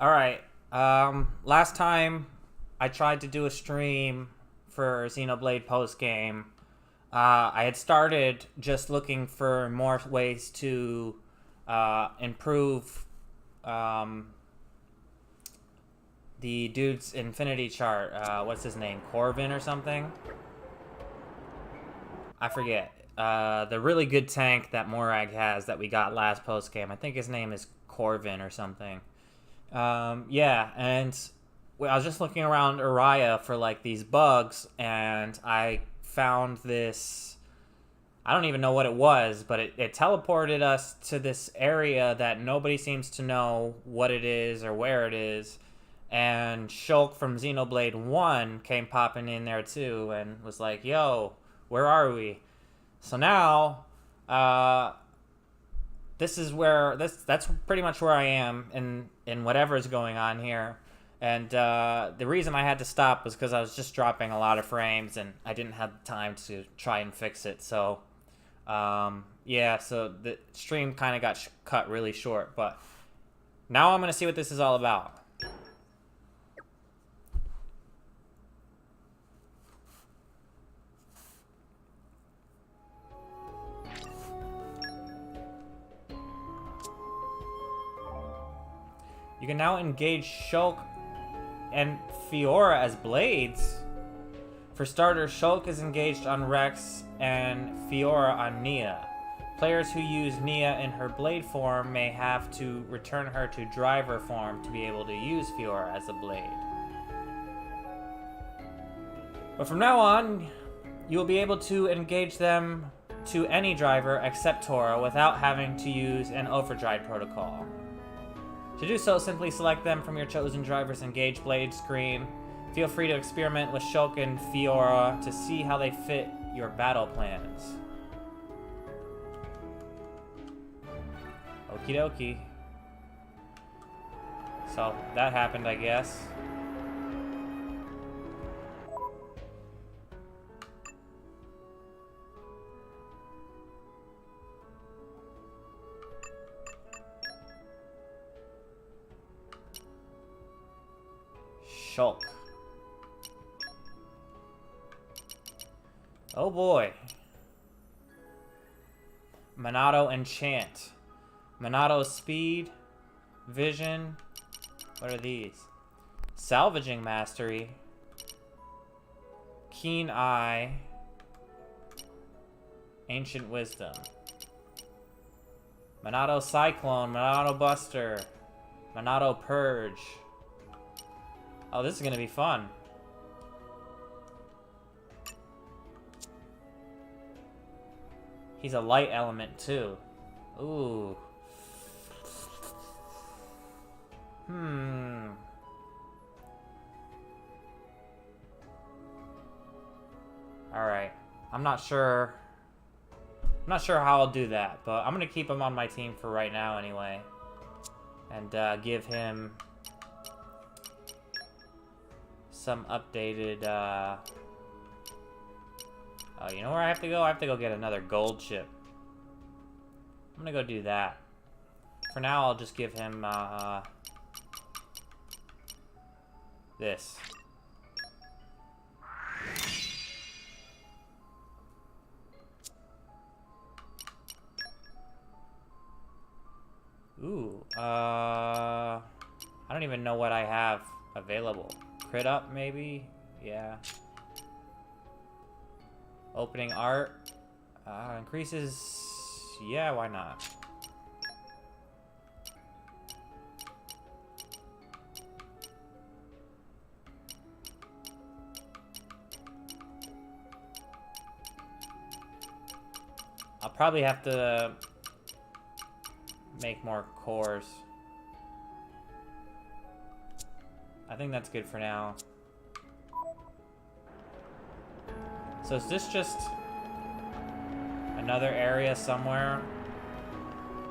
Alright, last time I tried to do a stream for Xenoblade postgame. I had started just looking for more ways to improve the dude's infinity chart. What's his name? Corvin or something? I forget. The really good tank that Morag has that we got last postgame. I think his name is Corvin or something. Yeah, and I was just looking around Uriah for like these bugs, and I found this. I don't even know what it was, but it teleported us to this area that nobody seems to know what it is or where it is. And Shulk from Xenoblade 1 came popping in there too and was like, yo, where are we? So now, this is where that's pretty much where I am in whatever is going on here. And the reason I had to stop was because I was just dropping a lot of frames and I didn't have time to try and fix it. So yeah, so the stream kind of got cut really short. But now I'm gonna see what this is all about. You can now engage Shulk and Fiora as blades. For starters, Shulk is engaged on Rex and Fiora on Nia. Players who use Nia in her blade form may have to return her to driver form to be able to use Fiora as a blade. But from now on, you will be able to engage them to any driver except Tora without having to use an overdrive protocol. To do so, simply select them from your chosen driver's Engage Blade screen. Feel free to experiment with Shulk and Fiora to see how they fit your battle plans. Okie dokie. So, that happened, I guess. Shulk. Oh boy. Monado Enchant. Monado Speed. Vision. What are these? Salvaging Mastery. Keen Eye. Ancient Wisdom. Monado Cyclone. Monado Buster. Monado Purge. Oh, this is gonna be fun. He's a light element too. Ooh. Alright. I'm not sure how I'll do that, but I'm gonna keep him on my team for right now anyway. And give him some updated, oh, you know where I have to go? I have to go get another gold chip. I'm gonna go do that. For now, I'll just give him, this. Ooh, I don't even know what I have available. Crit up, maybe? Yeah. Opening art. Increases... Yeah, why not? I'll probably have to make more cores. I think that's good for now. So is this just another area somewhere?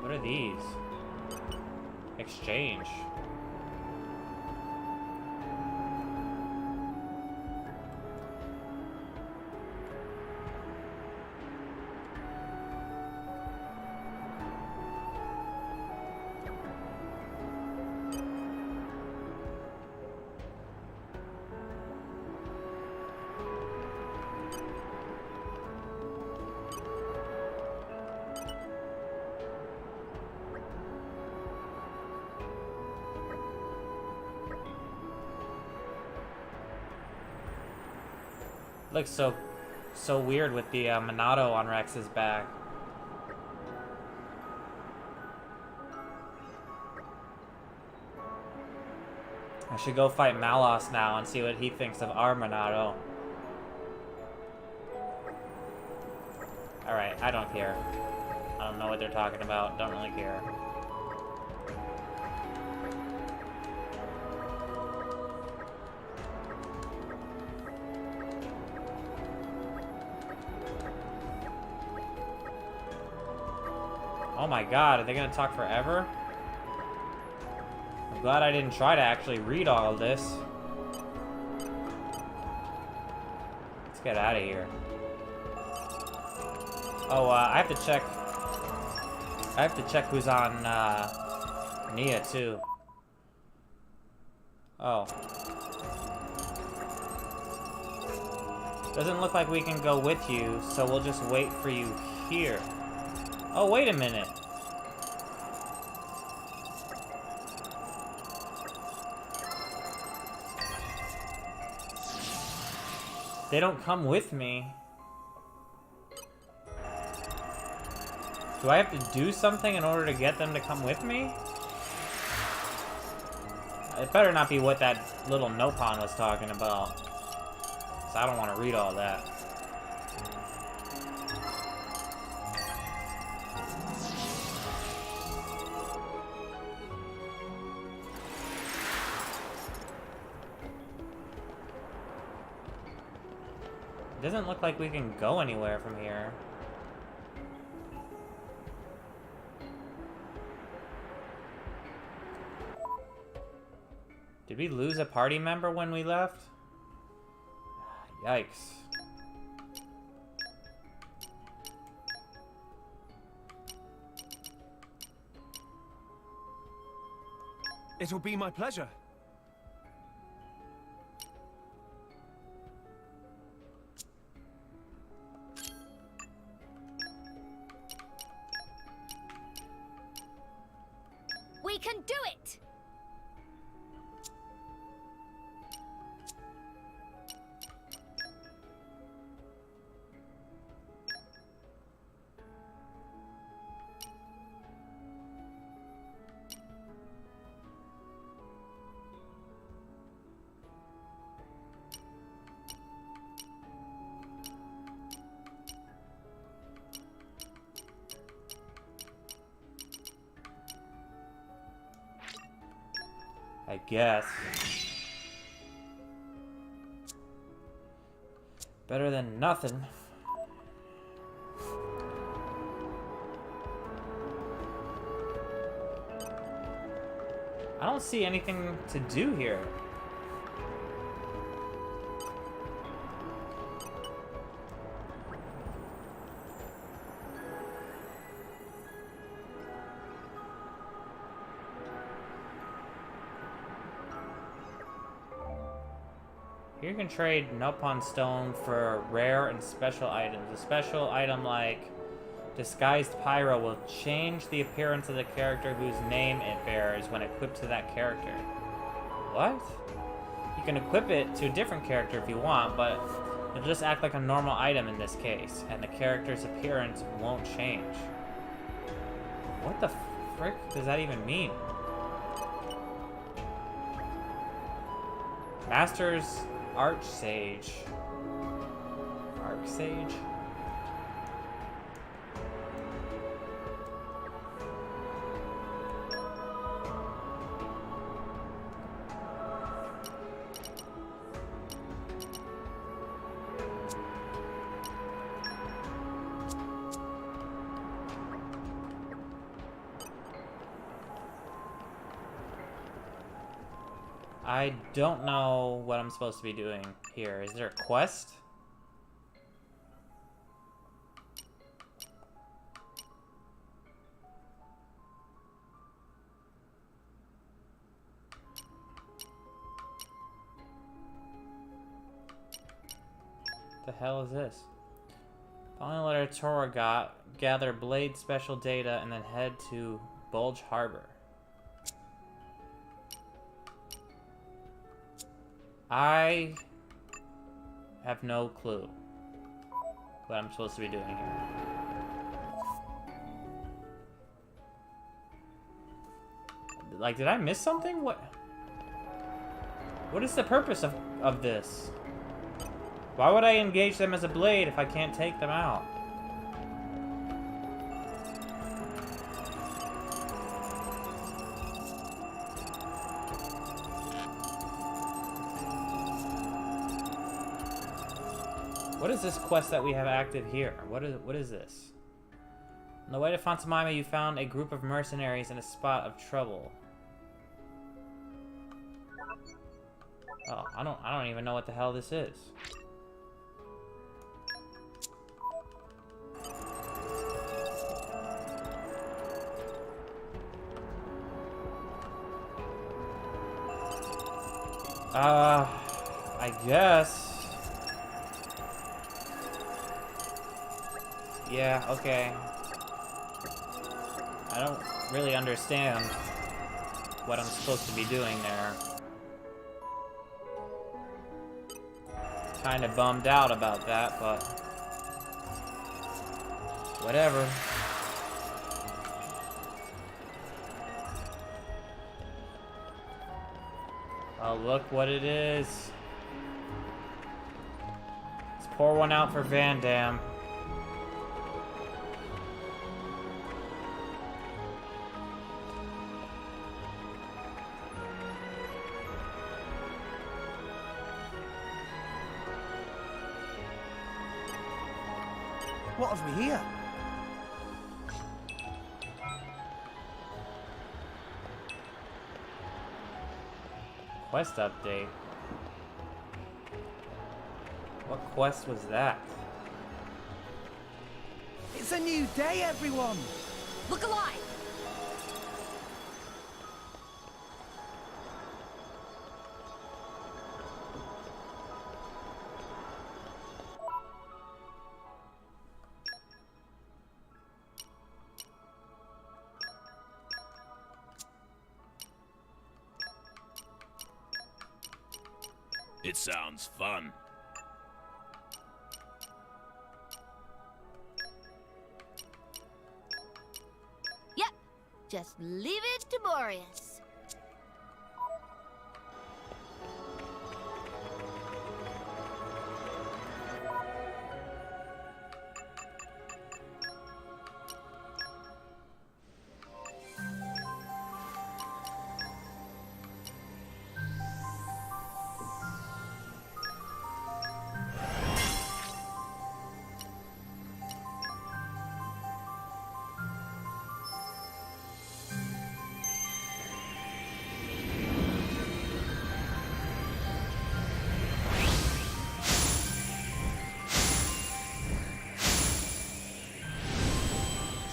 What are these? Exchange. looks so weird with the Monado on Rex's back. I should go fight Malos now and see what he thinks of our Monado. Alright, I don't care. I don't know what they're talking about. Don't really care. Oh my god, are they gonna talk forever? I'm glad I didn't try to actually read all of this. Let's get out of here. Oh, I have to check. I have to check who's on Nia too. Oh. Doesn't look like we can go with you, so we'll just wait for you here. Oh, wait a minute. They don't come with me. Do I have to do something in order to get them to come with me? It better not be what that little Nopon was talking about. So I don't want to read all that. It doesn't look like we can go anywhere from here. Did we lose a party member when we left? Yikes. It'll be my pleasure. We can do it! I guess. Better than nothing. I don't see anything to do here. You can trade Nopon Stone for rare and special items. A special item like Disguised Pyro will change the appearance of the character whose name it bears when equipped to that character. What? You can equip it to a different character if you want, but it'll just act like a normal item in this case, and the character's appearance won't change. What the frick does that even mean? Master's Archsage. Archsage? I don't know what I'm supposed to be doing here. Is there a quest? The hell is this? Following letter Tora got, gather Blade special data, and then head to Bulge Harbor. I have no clue what I'm supposed to be doing here. Like, did I miss something? What is the purpose of this? Why would I engage them as a blade if I can't take them out? What is this quest that we have active here? What is this? On the way to Fontamima, you found a group of mercenaries in a spot of trouble. Oh, I don't even know what the hell this is. I guess. Yeah, okay. I don't really understand what I'm supposed to be doing there. Kinda bummed out about that, but whatever. Oh, look what it is. Let's pour one out for Van Damme. What have we here? Quest update. What quest was that? It's a new day, everyone! Look alive! It sounds fun. Yep. Just leave it to Boreas.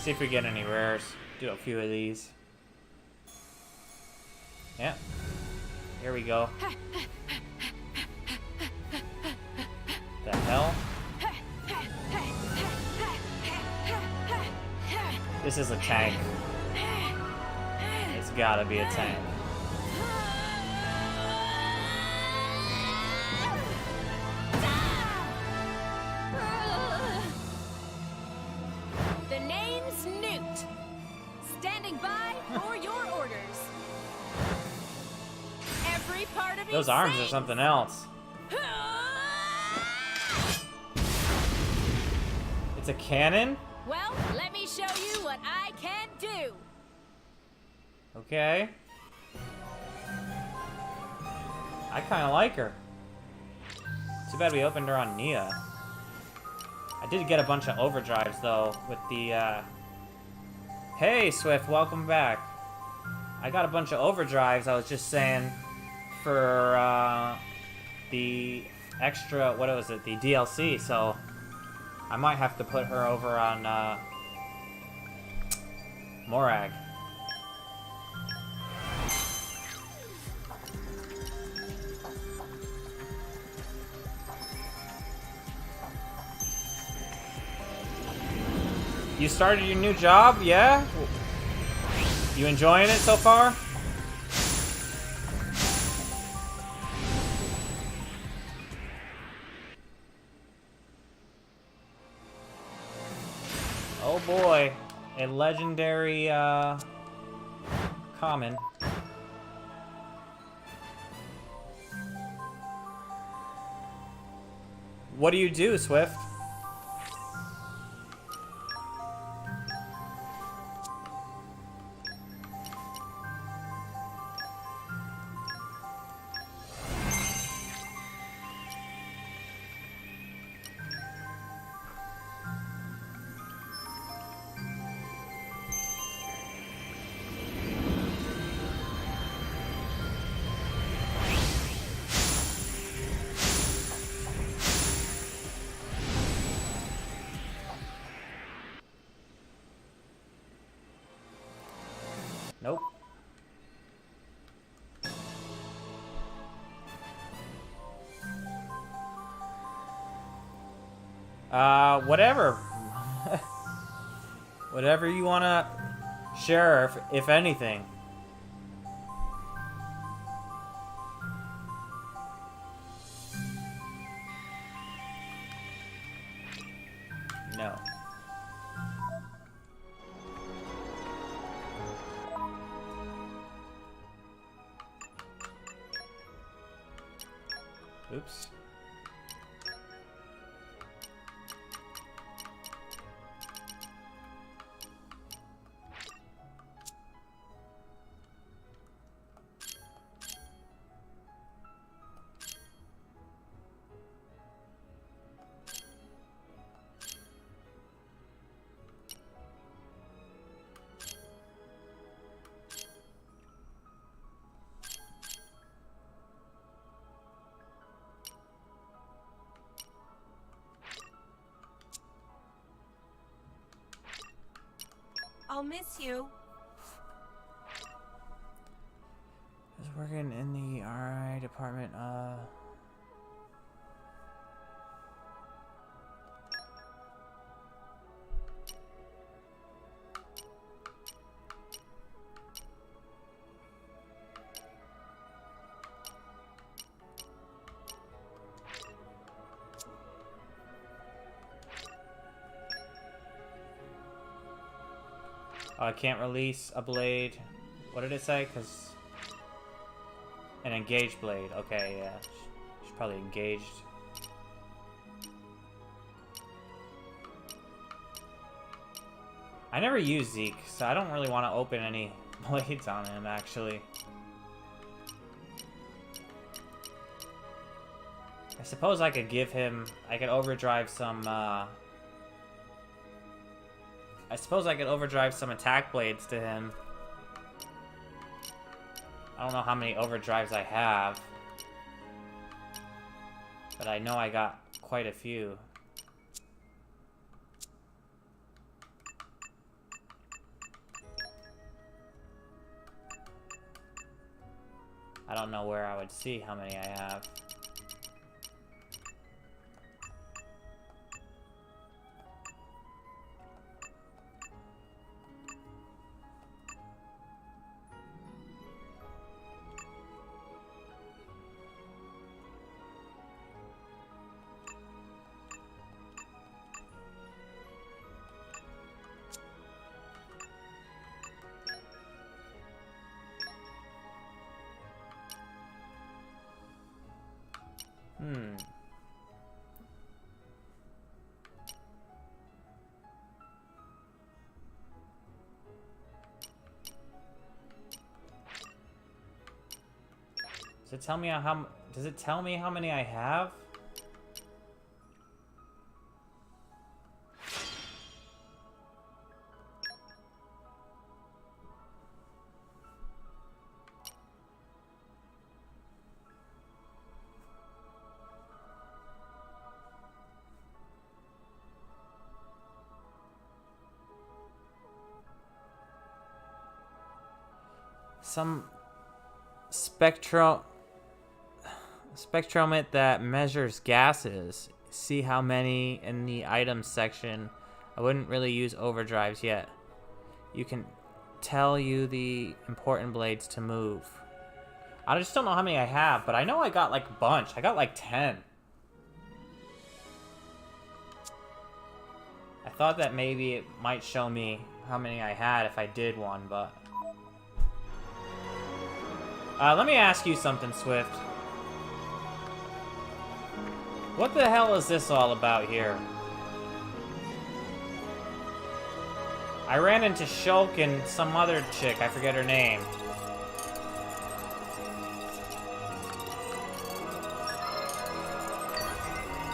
See if we get any rares. Do a few of these. Yeah. Here we go. The hell? This is a tank. It's gotta be a tank. The name's Newt. Standing by for your orders. Every part of me Those arms are sings. something else. It's a cannon? Well, let me show you what I can do. Okay. I kinda like her. Too bad we opened her on Nia. I did get a bunch of overdrives though with the Hey Swift, welcome back. I got a bunch of overdrives, I was just saying, for the extra, what was it, the DLC, so I might have to put her over on Morag. You started your new job, yeah? You enjoying it so far? Oh boy, a legendary common. What do you do, Swift? Nope. Whatever. Whatever you wanna share, if anything. No. Oops. I'll miss you. I was working in the RI department, I can't release a blade. What did it say? Because an engaged blade. Okay, yeah. She's probably engaged. I never use Zeke, so I don't really want to open any blades on him, actually. I suppose I could give him... I could overdrive some, I suppose I could overdrive some attack blades to him. I don't know how many overdrives I have, but I know I got quite a few. I don't know where I would see how many I have. Does it tell me how many I have? Some spectrometer that measures gases. See how many in the items section. I wouldn't really use overdrives yet. You can tell you the important blades to move. I just don't know how many I have, but I know I got like a bunch. I got like 10. I thought that maybe it might show me how many I had if I did one, but... let me ask you something, Swift. What the hell is this all about here? I ran into Shulk and some other chick, I forget her name.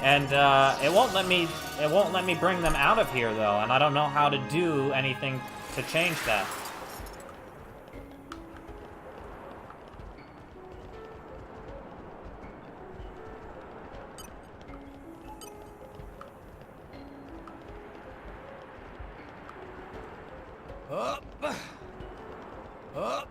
And it won't let me bring them out of here though, and I don't know how to do anything to change that. Up. Up.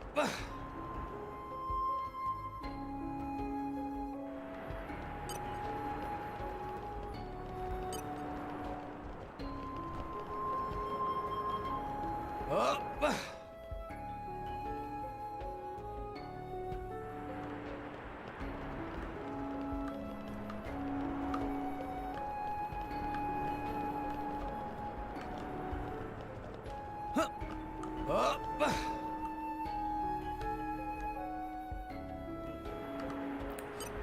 Up. Up.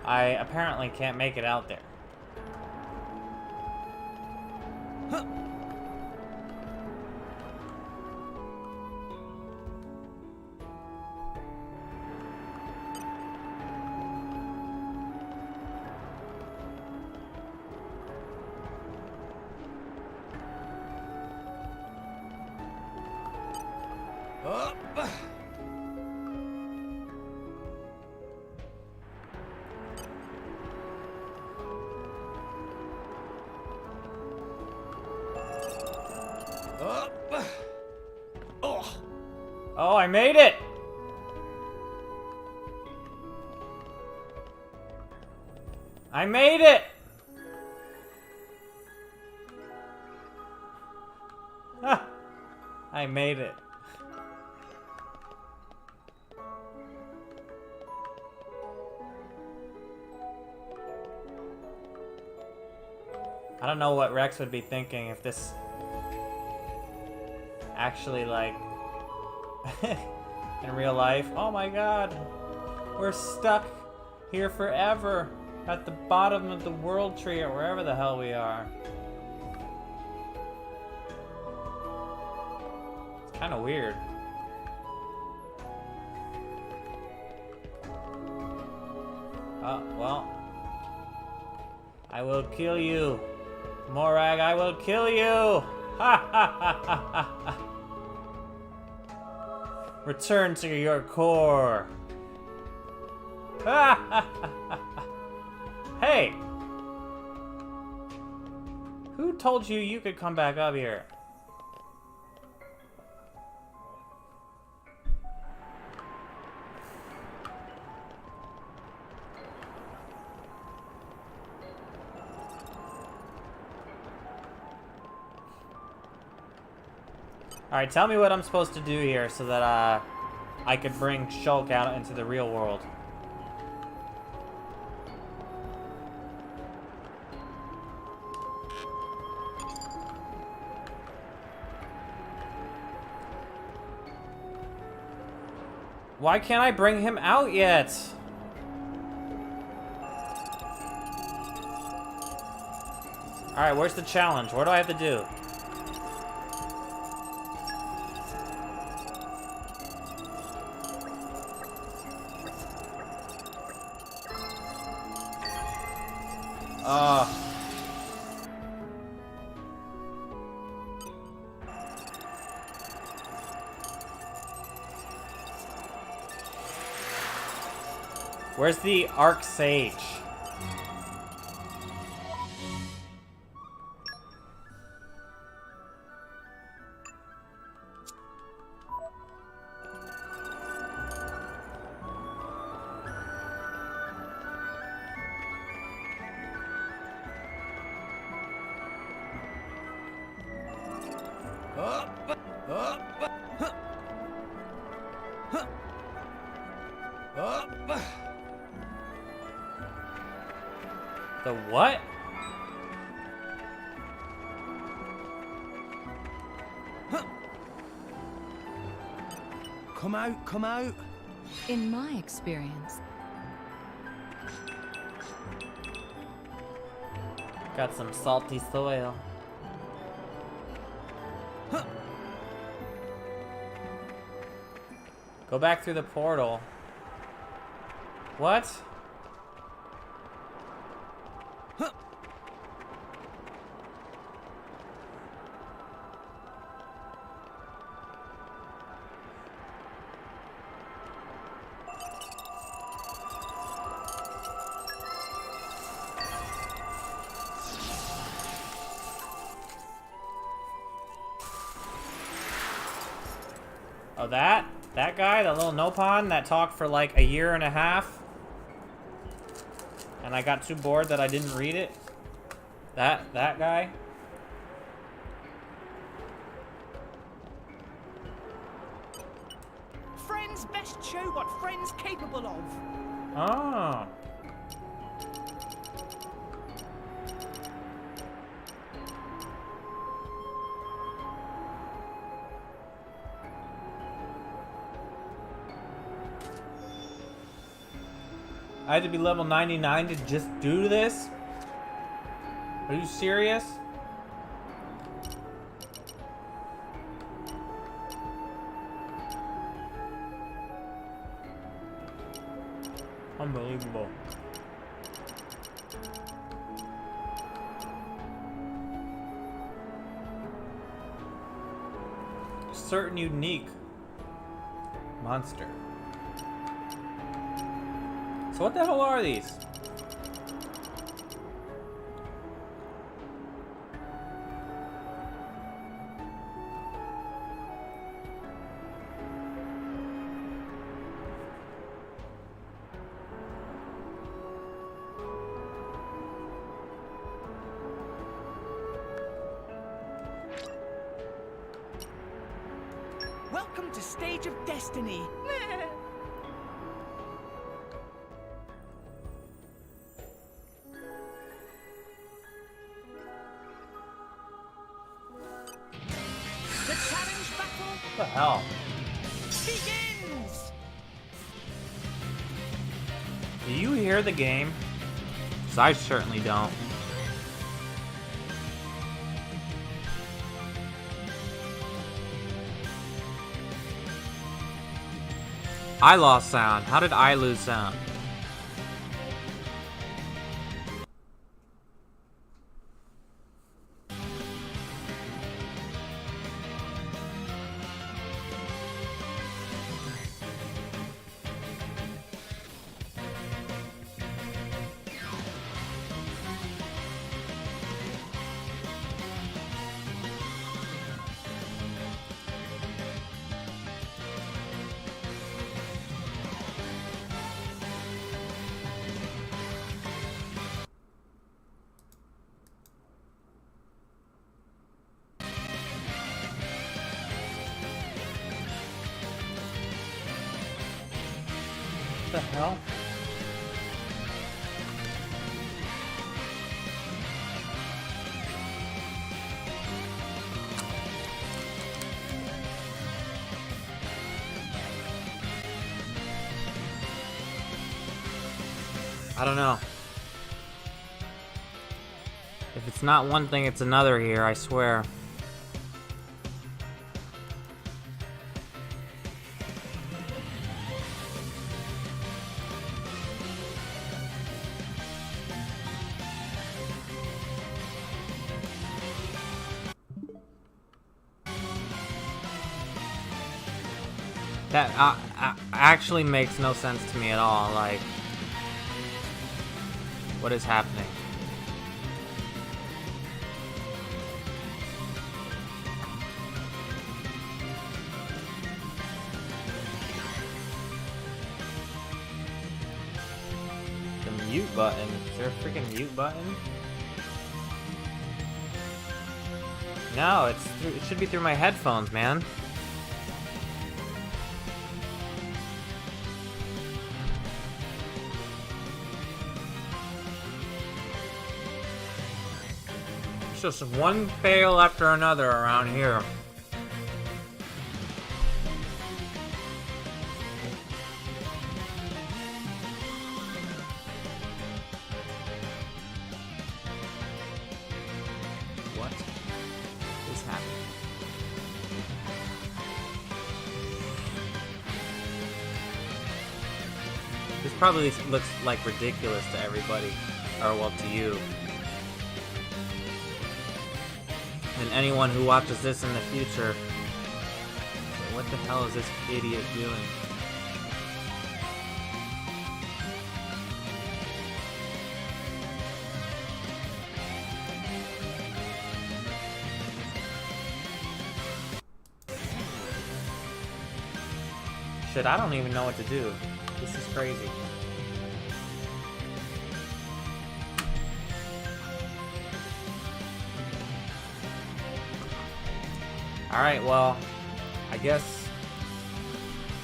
I apparently can't make it out there. Up. Up. Oh. Oh, I made it! I made it! Ah, I made it. I don't know what Rex would be thinking if this actually, like, in real life. Oh my god, we're stuck here forever at the bottom of the world tree or wherever the hell we are. It's kind of weird. Oh, well. I will kill you. Morag, I will kill you! Ha ha ha ha ha ha! Return to your core! Ha ha ha ha ha! Hey! Who told you you could come back up here? Alright, tell me what I'm supposed to do here so that I could bring Shulk out into the real world. Why can't I bring him out yet? Alright, where's the challenge? What do I have to do? Where's the Arc Sage? Up. Up. Up. The what? Come out, come out. In my experience, Got some salty soil. Huh. Go back through the portal. What? Huh. Oh, that guy, the little Nopon that talked for like a year and a half, and I got too bored that I didn't read it. That guy. Friends best show what friends capable of. Oh. I had to be level 99 to just do this? Are you serious? Unbelievable. Certain unique monster. So what the hell are these? Welcome to Stage of Destiny. The challenge battle What the hell? begins! Do you hear the game? 'Cause I certainly don't. I lost sound. How did I lose sound? What the hell? I don't know. If it's not one thing, it's another here, I swear. That actually makes no sense to me at all. Like, what is happening? The mute button. Is there a freaking mute button? No, it should be through my headphones, man. It's just one fail after another around here. probably looks like ridiculous to everybody, or well, to you. And anyone who watches this in the future, what the hell is this idiot doing? Shit, I don't even know what to do. This is crazy. Alright, well, I guess...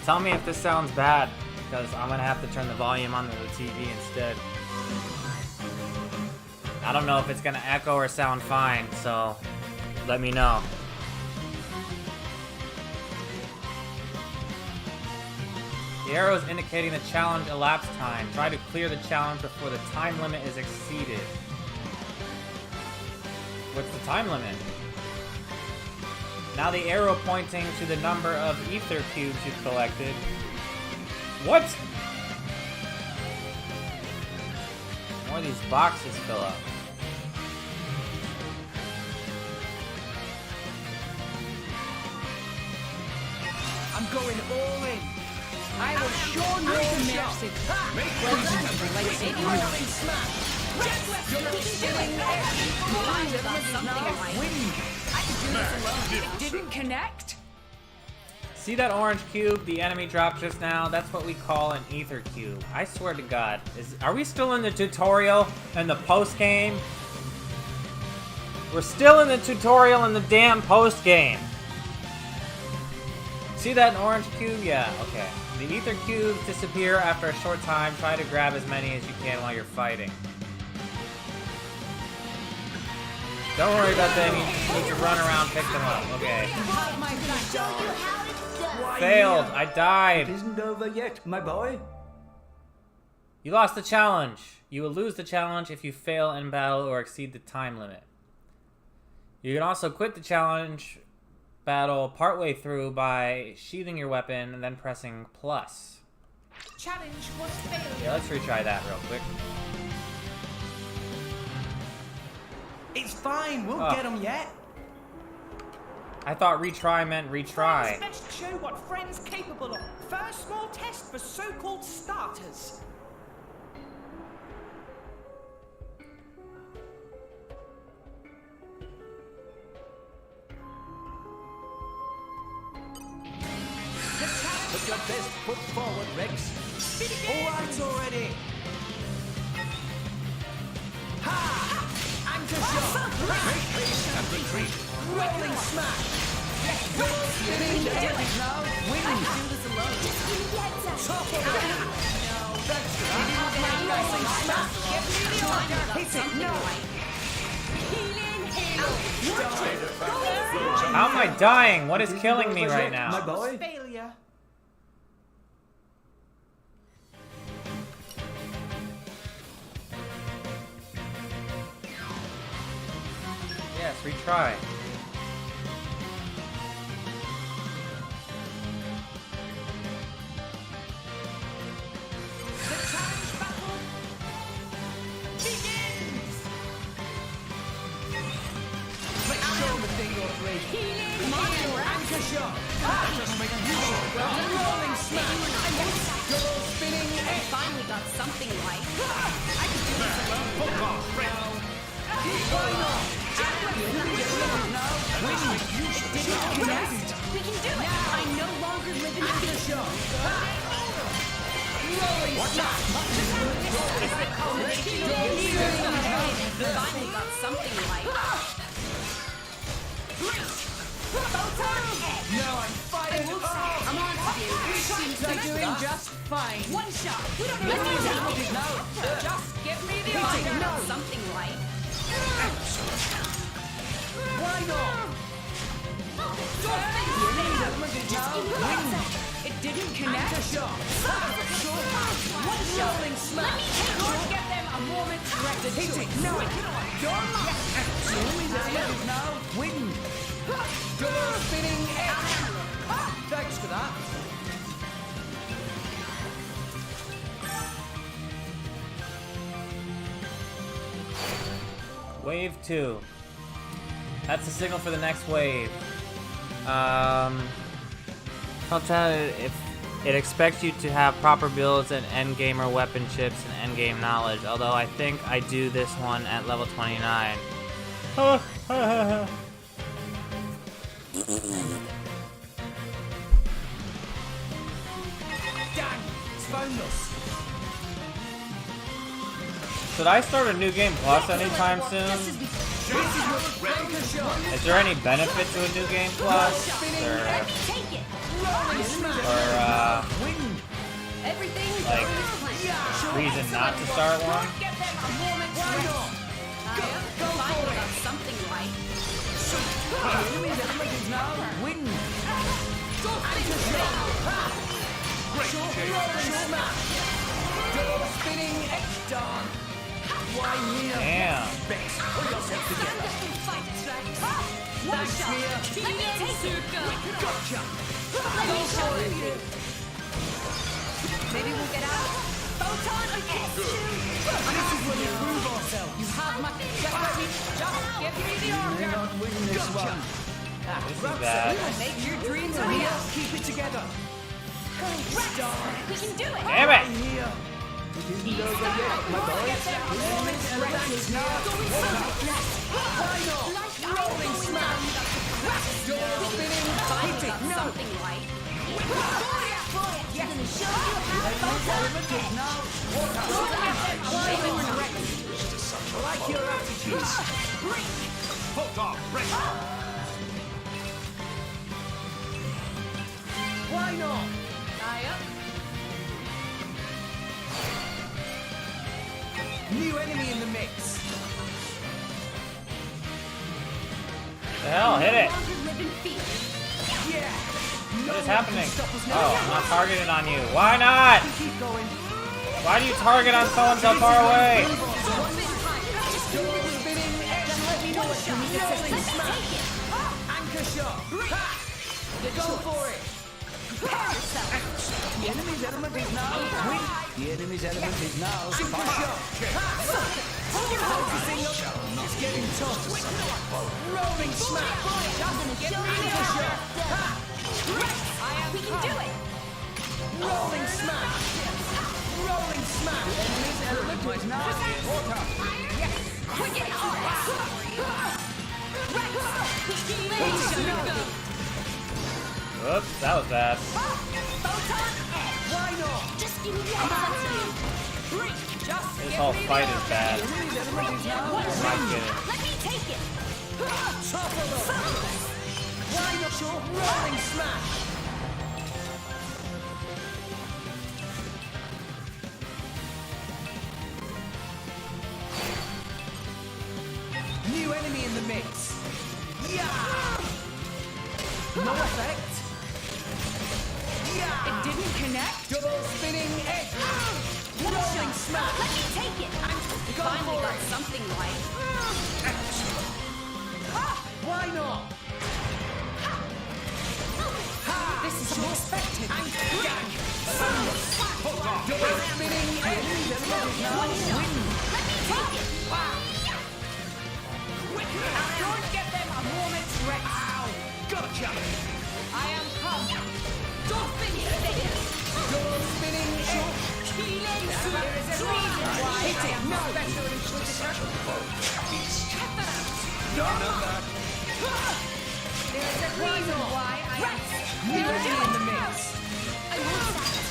Tell me if this sounds bad, because I'm gonna have to turn the volume onto the TV instead. I don't know if it's gonna echo or sound fine, so let me know. The arrow is indicating the challenge elapsed time. Try to clear the challenge before the time limit is exceeded. What's the time limit? Now the arrow pointing to the number of ether cubes you've collected. What? More of these boxes fill up. I'm going all in. I will show no mercy. It didn't connect. See that orange cube the enemy dropped just now? That's what we call an ether cube. I swear to God. Are we still in the tutorial and the post-game? We're still in the tutorial and the damn post-game. See that orange cube? Yeah, okay. The ether cubes disappear after a short time. Try to grab as many as you can while you're fighting. Don't worry about them. You need to run around, pick them up. Okay. Failed. I died. It isn't over yet, my boy. You lost the challenge. You will lose the challenge if you fail in battle or exceed the time limit. You can also quit the challenge battle partway through by sheathing your weapon and then pressing plus. Challenge was failure. Yeah, let's retry that real quick. It's fine, we'll get them yet. I thought retry meant retry. Let's show what friends capable of. First small test for so-called starters. Put your best foot forward, Rex. All right already. Ha! Anchor shot. Make haste and retreat. Rolling smash. Spinning edge now. Win. Top of it. That's right. Rolling smash. Hit it. No. How am I dying? What is killing me right My now? boy. Failure. Yes, retry. The challenge battle begins. Let's show the thing you're afraid. Come on, anchor shot. Just make you rolling smash. Go spinning edge. Finally got something right. Fuck off, Red. Keep going on. We can do it. I no longer live in Anchor the shot. Rolling smash. Finally got something right. Now I'm fired up. I'm on to you. They're doing just fine. One shot. We don't need to Just give me the Finally order. got something right. Why not? It didn't connect. Anchor shot. One rolling smash. Don't get them a moment's rest. Hit it. No. Now win. Double spinning edge. Thanks for that. Wave 2. That's the signal for the next wave. If it expects you to have proper builds and endgamer weapon chips and endgame knowledge, although I think I do this one at level 29. Dang, it's boneless. Should I start a new game plus anytime soon? This is your anchor shot. Is there any benefit to a new game plus? Take it. Rolling smash. Or Win. Everything Like, goes as planned. reason not to start one? Get them a moment's Why rest. not? I am finally got something right. Enemy's element is now win. Anchor shot. Great change. Rolling smash. Double spinning edge darn. Why here? Damn. Bex, pull yourself together. Stand up and fight, Rex. One Thanks, shot. Mia. Let me take it. Gotcha. Let me show you. Maybe we'll get out. Photon again. This is when we prove ourselves. You have my get ready. Just give me the May order. not win this one. This is bad. Make your dreams a Mia, real. keep it together. Darn. We can do it. Damn it! Here. It isn't over yet, my boys. Enemy's element is now why not? Rolling smash. Double spinning. Hit it. No. Something right. You're gonna show you how Enemy's element is now I like your attitude. Photon, break. Why not? New enemy in the mix. The hell, hit it! Yeah. What is happening? Oh, I'm not targeted on you. Why not? Keep going. Why do you target on someone so far away? Double spinning edge. Let me know what you need. Rolling smash. Anchor shot. Ha! Go for it. The enemy's element is now win. The enemy's element is now super shot. Focusing up. It's getting tough. Rolling smash. Anchor shot. Ha! We can do it. Rolling smash. Rolling smash. Enemy's element is now water. Quicken arts. Oops, that was bad. Photon edge. Why not? Just give me the answer. Just This whole fight is bad. Enemy's element is now I'm not kidding. let me take it. top of them. Why not? Short rolling smash. New enemy in the mix. Yeah. No effect. Yeah. It didn't connect. Double spinning edge. Rolling smash. Let me take it. Go Finally for got it. something right. Why not? This is unexpected. Double spinning edge. Let me take it. Don't get them a moment's rest. Gotcha. I am come. Don't finish this. Double spinning edge. Healing there is a reason why Hit I it. am No. special inquisitor. Check that out. There is a reason why I am. New enemy in the mix. I want that.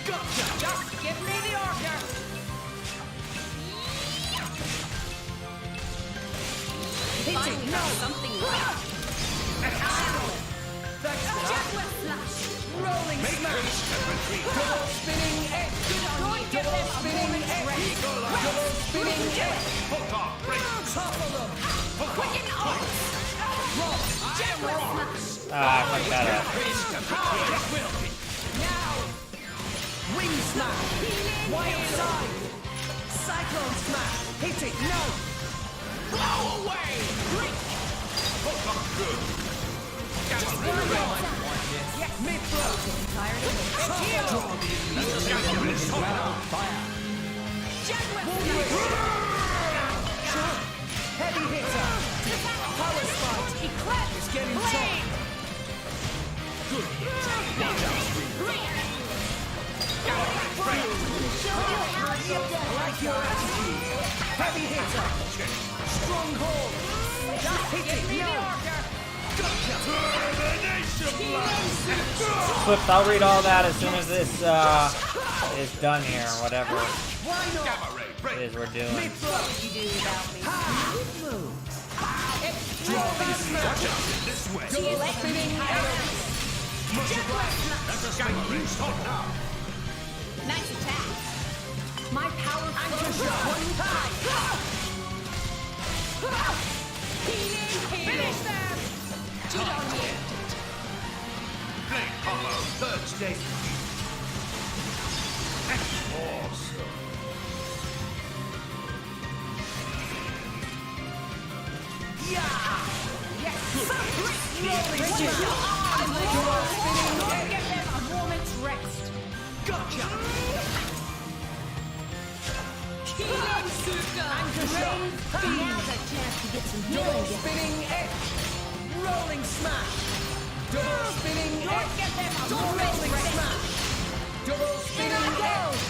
Gotcha. Just give me the order. Finally got something right. That's Jetweb flash. rolling smash. Double spinning edge. Don't get them a moment's rest. Double spinning edge. Photon, break. Top of them. Quicken arts. Jetweb flash. Ah, I fucked that up. Now. Wing smash. Wild side. Cyclone smash. Hit it. No. Blow away. Photon, good. Mid blow. Tired of it. Fire. Jetweb flash. Heavy hitter. Power spike. Eclipse. It's getting Blade. tough. Good hit. Watch out, Sweet. I like your attitude. Heavy hitter. Strong hold. Just hit it. No. Gotcha. Swift, I'll read all that as soon as this is done here, or whatever Why not? Gamma ray, it break. is we're doing. Mid throw. What would you do without me? Dropping smash. This way. Double spinning arrow. Much obliged. That's a gamma ray. Stop now. Nice attack. My power Anchor flows. shot. One time. Healing. Finish them. Cheat on me. Blade combo. Third stage. Awesome. Yeah. Yes. Rolling smash. I'm Double spinning Don't arrow. give them a moment's rest. Gotcha. Healing Suka. Anchor shot. Now's a chance to get some Double healing. spinning edge. Rolling smash. Double spinning Don't edge. give them a Rolling moment's rest. smash. Double spinning edge.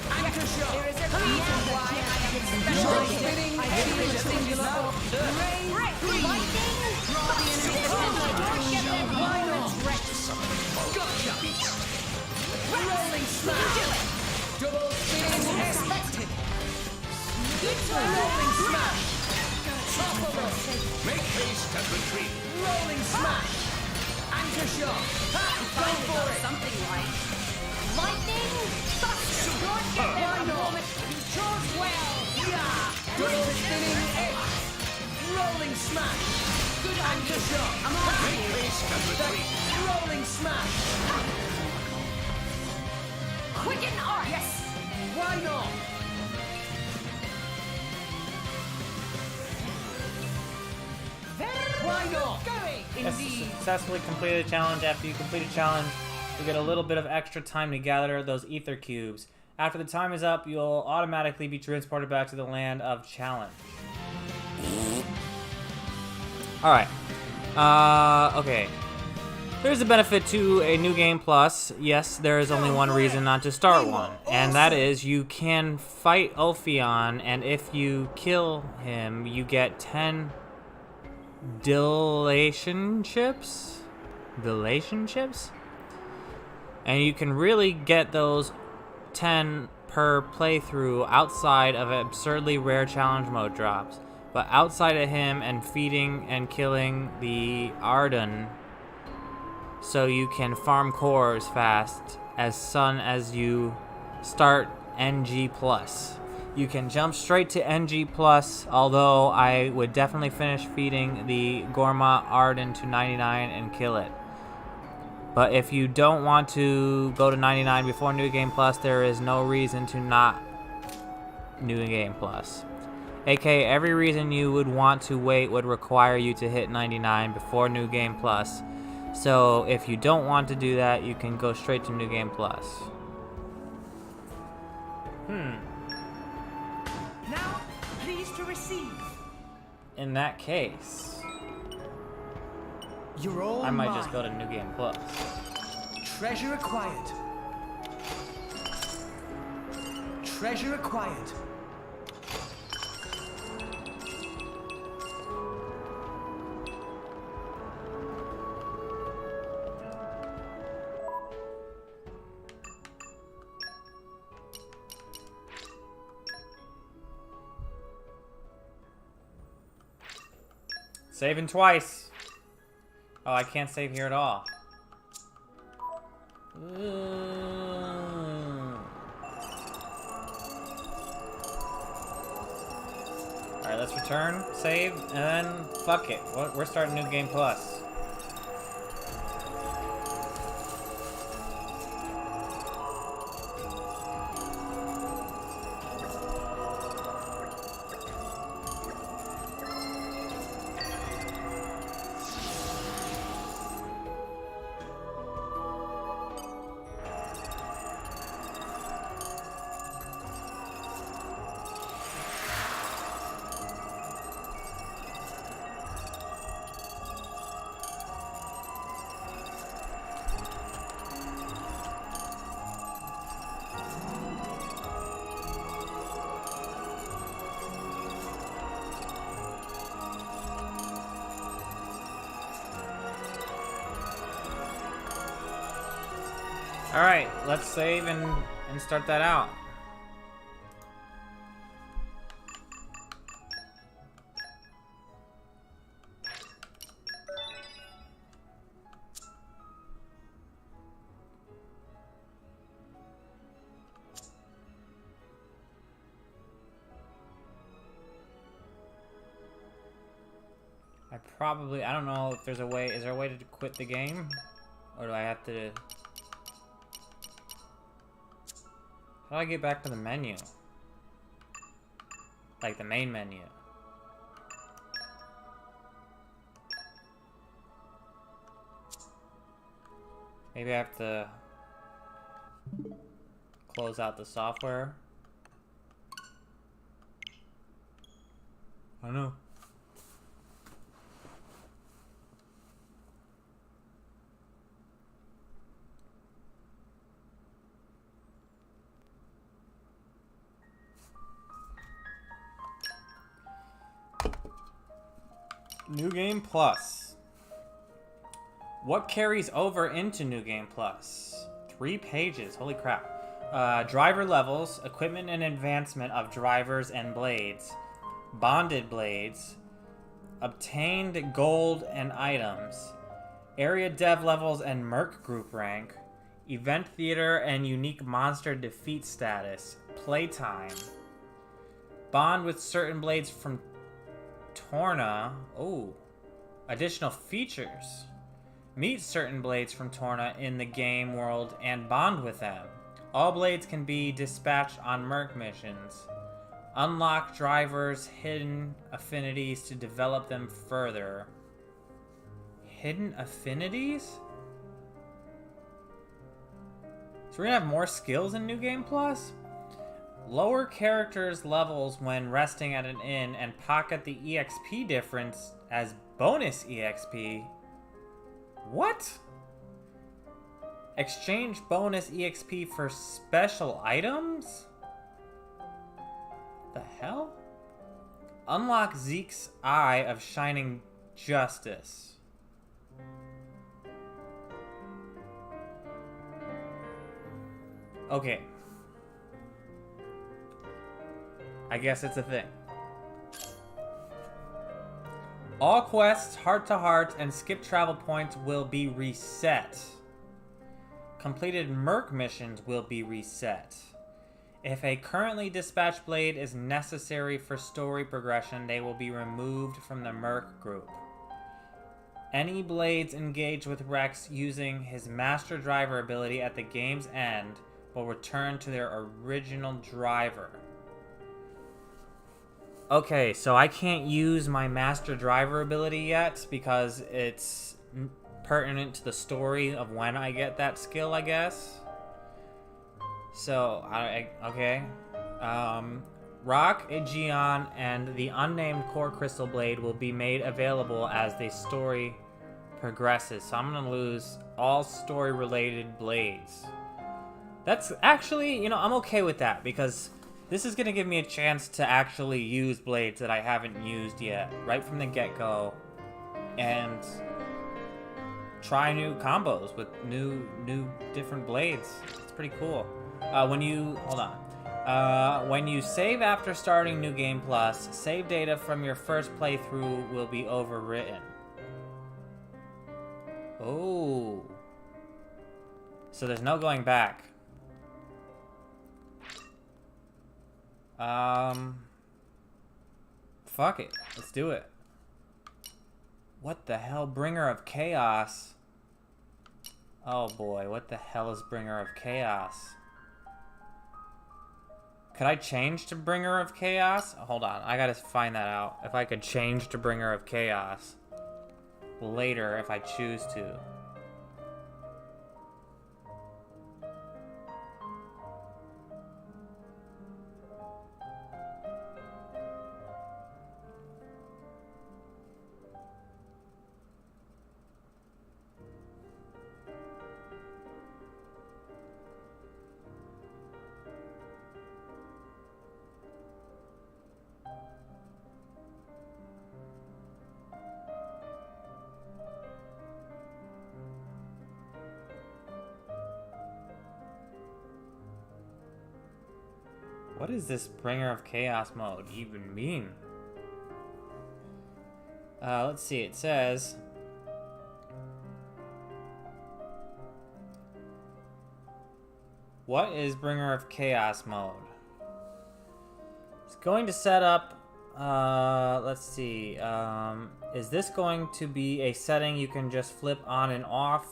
Anchor shot. There is a reason why I have been Double special. spinning edge. Singular. Rain. Lightning. Draw the enemy attention. Don't give them a Why moment's not? rest. Gotcha. Rolling smash. Double spinning expected. Good try. Rolling smash. Top of us. Make haste and retreat. Rolling smash. Anchor shot. Ha! Go for it. Something right. Lightning. Thunder. Don't give them a moment. You chose well. Yeah. Double spinning edge. Rolling smash. Good on you. Anchor shot. I'm on Make you. haste and retreat. Rolling smash. Quicken art. Yes. Why not? Why not? Going. Yes, Indeed. successfully completed a challenge. After you complete a challenge, you get a little bit of extra time to gather those ether cubes. After the time is up, you'll automatically be transported back to the land of challenge. Alright. Okay. There's a benefit to a new game plus. Yes, there is only one reason not to start one, and that is you can fight Ophion, and if you kill him, you get 10 dilationships? And you can really get those 10 per playthrough outside of absurdly rare challenge mode drops. But outside of him and feeding and killing the Arden, so you can farm cores fast as soon as you start NG+. You can jump straight to NG+, although I would definitely finish feeding the Gorma Arden to 99 and kill it. But if you don't want to go to 99 before New Game Plus, there is no reason to not New Game Plus. aka every reason you would want to wait would require you to hit 99 before New Game Plus. So if you don't want to do that, you can go straight to New Game Plus. Now, please to receive. In that case, You're all I might mine. just go to New Game Plus. Treasure acquired. Treasure acquired. Saving twice. Oh, I can't save here at all. Alright, let's return, save, and then fuck it. We're starting New Game Plus. Alright, let's save and start that out. I don't know if there's a way, is there a way to quit the game? Or do I have to... How do I get back to the menu? Like the main menu. Maybe I have to close out the software. I don't know. New Game Plus. What carries over into New Game Plus? 3 pages. Holy crap. Driver levels, equipment and advancement of drivers and blades, bonded blades, obtained gold and items, area dev levels and merc group rank, event theater and unique monster defeat status, playtime, bond with certain blades from Torna. Oh, additional features. Meet certain blades from Torna in the game world and bond with them. All blades can be dispatched on merc missions. Unlock drivers' hidden affinities to develop them further. Hidden affinities? So we're gonna have more skills in New Game Plus? Lower characters' levels when resting at an inn and pocket the EXP difference as bonus EXP. What? Exchange bonus EXP for special items? The hell? Unlock Zeke's Eye of Shining Justice. Okay. I guess it's a thing. All quests, heart-to-heart, and skip travel points will be reset. Completed merc missions will be reset. If a currently dispatched blade is necessary for story progression, they will be removed from the merc group. Any blades engaged with Rex using his Master Driver ability at the game's end will return to their original driver. Okay, so I can't use my Master Driver ability yet because it's pertinent to the story of when I get that skill, I guess. So, okay. Rock, Aegeon, and the unnamed Core Crystal Blade will be made available as the story progresses. So I'm gonna lose all story-related blades. That's actually, you know, I'm okay with that because this is gonna give me a chance to actually use blades that I haven't used yet, right from the get-go, and try new combos with new different blades. It's pretty cool. When you save after starting New Game Plus, save data from your first playthrough will be overwritten. Oh. So there's no going back. Fuck it. Let's do it. What the hell? Bringer of Chaos. Oh boy, what the hell is Bringer of Chaos? Could I change to Bringer of Chaos? Hold on, I gotta find that out. If I could change to Bringer of Chaos later if I choose to. What does this Bringer of Chaos mode even mean? Let's see, it says... What is Bringer of Chaos mode? It's going to set up... let's see. Is this going to be a setting you can just flip on and off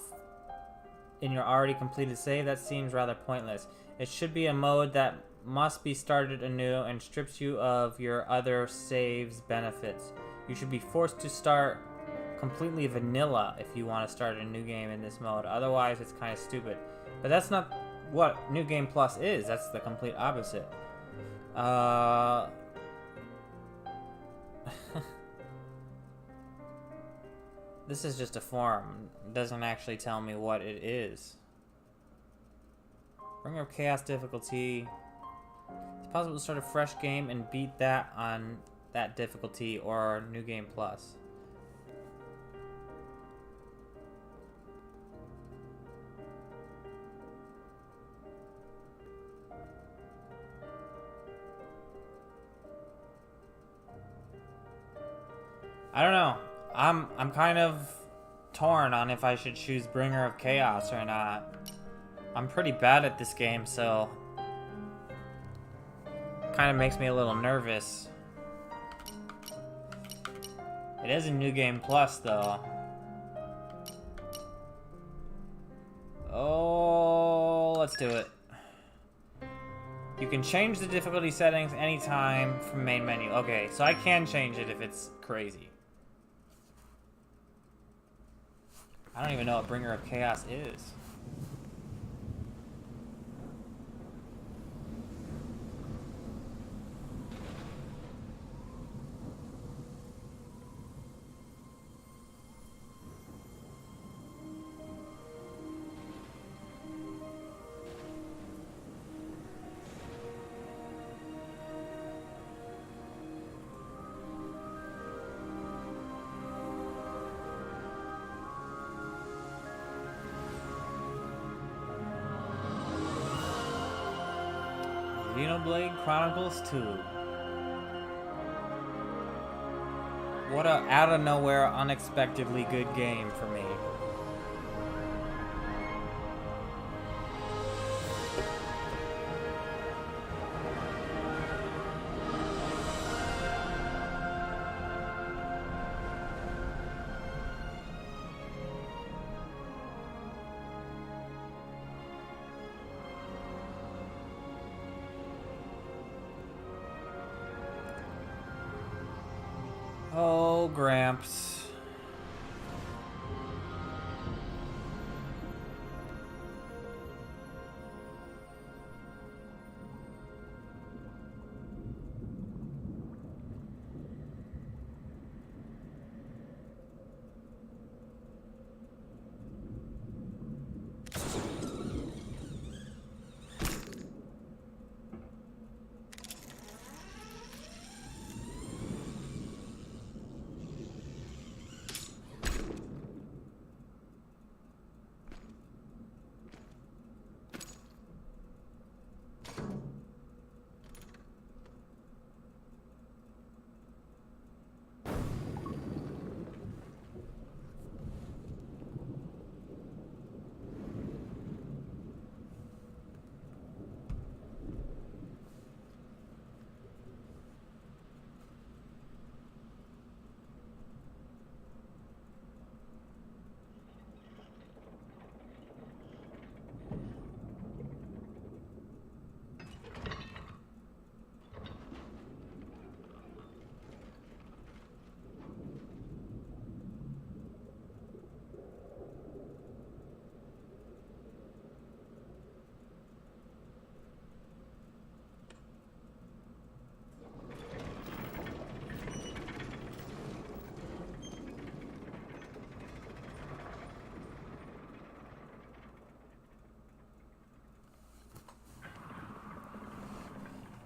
in your already completed save? That seems rather pointless. It should be a mode that must be started anew and strips you of your other saves benefits. You should be forced to start completely vanilla if you want to start a new game in this mode. Otherwise, it's kind of stupid. But that's not what New Game Plus is. That's the complete opposite. This is just a forum. It doesn't actually tell me what it is. Bringer of Chaos difficulty. It's possible to start a fresh game and beat that on that difficulty or New Game Plus. I don't know. I'm kind of torn on if I should choose Bringer of Chaos or not. I'm pretty bad at this game, so kind of makes me a little nervous. It is a New Game Plus, though. Oh, let's do it. You can change the difficulty settings anytime from main menu. Okay, so I can change it if it's crazy. I don't even know what Bringer of Chaos is. Xenoblade Chronicles 2. What a out of nowhere, unexpectedly good game for me. Oh, Gramps.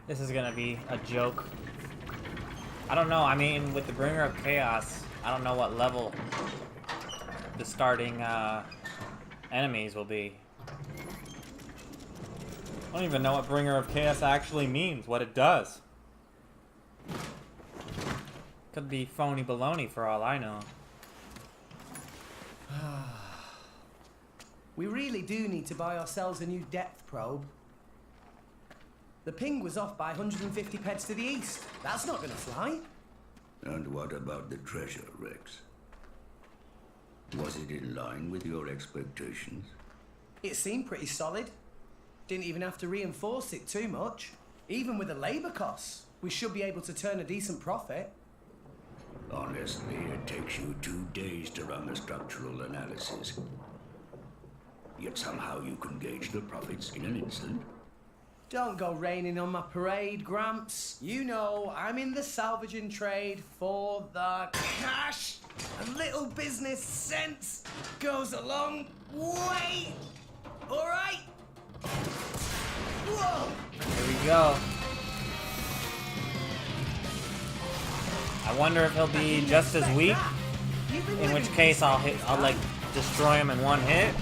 This is gonna be a joke. I don't know, I mean, with the Bringer of Chaos, I don't know what level the starting enemies will be. I don't even know what Bringer of Chaos actually means, what it does. Could be phony baloney for all I know. We really do need to buy ourselves a new depth probe. The ping was off by 150 peds to the east. That's not gonna fly. And what about the treasure, Rex? Was it in line with your expectations? It seemed pretty solid. Didn't even have to reinforce it too much. Even with the labor costs, we should be able to turn a decent profit. Honestly, it takes you 2 days to run a structural analysis. Yet somehow you can gauge the profits in an instant. Don't go raining on my parade, Gramps. You know I'm in the salvaging trade for the cash. A little business sense goes a long way. All right? Whoa! Here we go. I wonder if he'll be just as weak. In which case I'll like destroy him in one hit.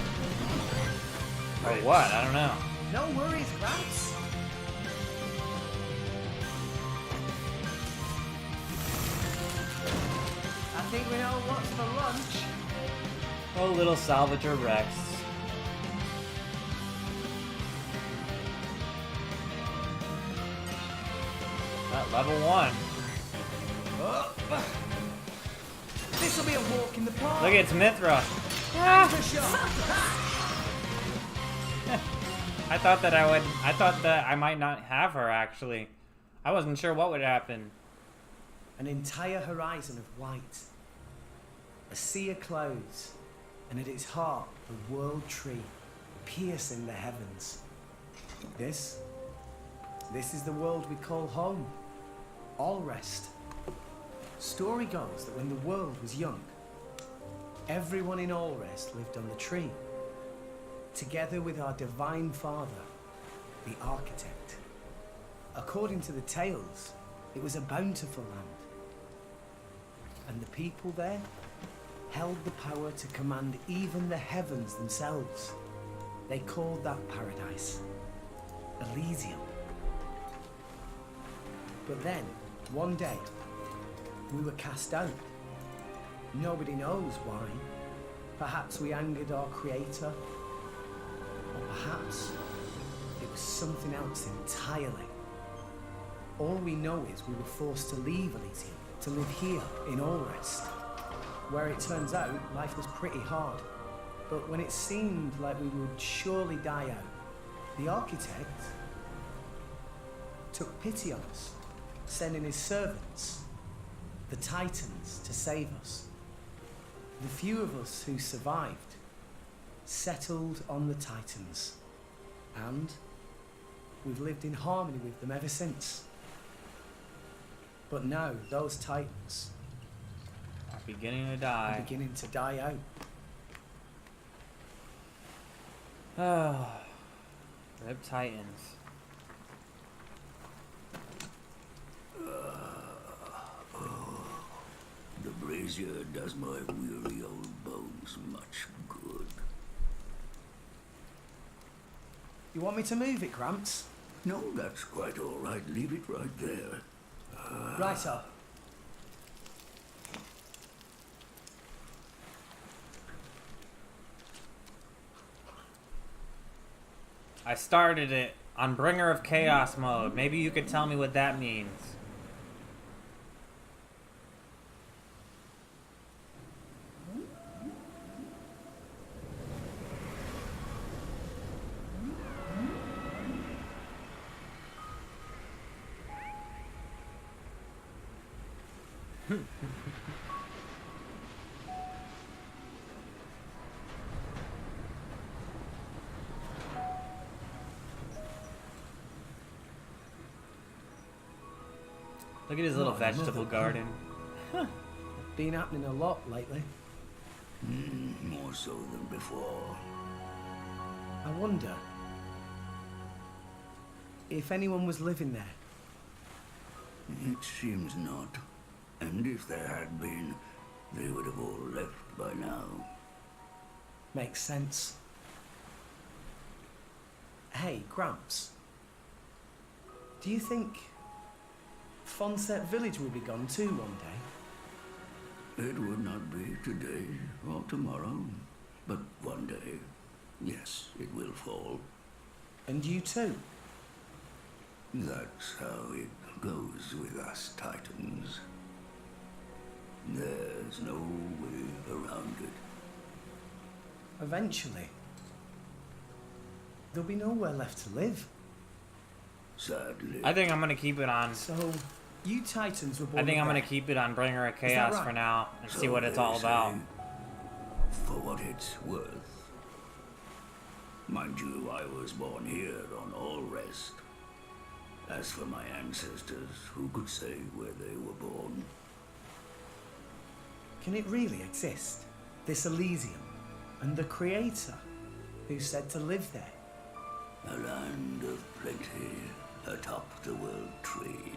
Or what? I don't know. No worries, Gramps. I think we know what's for lunch. Oh, little salvager Rex. At level 1. This'll be a walk in the park. Look, it's Mithra. I thought that I might not have her actually. I wasn't sure what would happen. An entire horizon of white. A sea of clouds. And at its heart, a world tree, piercing the heavens. This is the world we call home. Allrest. Story goes that when the world was young, everyone in Allrest lived on the tree, together with our divine father, the architect. According to the tales, it was a bountiful land. And the people there held the power to command even the heavens themselves. They called that paradise Elysium. But then, one day, we were cast out. Nobody knows why. Perhaps we angered our creator, or perhaps it was something else entirely. All we know is we were forced to leave Elysium to live here in Allrest, where it turns out life was pretty hard. But when it seemed like we would surely die out, the architect took pity on us, sending his servants, the Titans, to save us. The few of us who survived settled on the Titans, and we've lived in harmony with them ever since. But now those Titans Are beginning to are die. beginning to die out. Oh, Rip Titans. The brazier does my weary old bones much good. You want me to move it, Gramps? No, that's quite all right. Leave it right there. Right up. I started it on Bringer of Chaos mode. Maybe you could tell me what that means. Look at his little Not another vegetable one. garden. Been happening a lot lately. More so than before. I wonder if anyone was living there. It seems not. And if there had been, they would have all left by now. Makes sense. Hey, Gramps. Do you think Fonset Village will be gone too one day? It would not be today or tomorrow, but one day, yes, it will fall. And you too? That's how it goes with us Titans. There's no way around it. Eventually. There'll be nowhere left to live. Sadly. I think I'm gonna keep it on. So, you Titans were born I think I'm gonna there. keep it on Bringer of Chaos right? for now and see So what it's they all about. say. For what it's worth. Mind you, I was born here on All Rest. As for my ancestors, who could say where they were born? Can it really exist? This Elysium? And the Creator? Who said to live there? A land of plenty atop the world tree.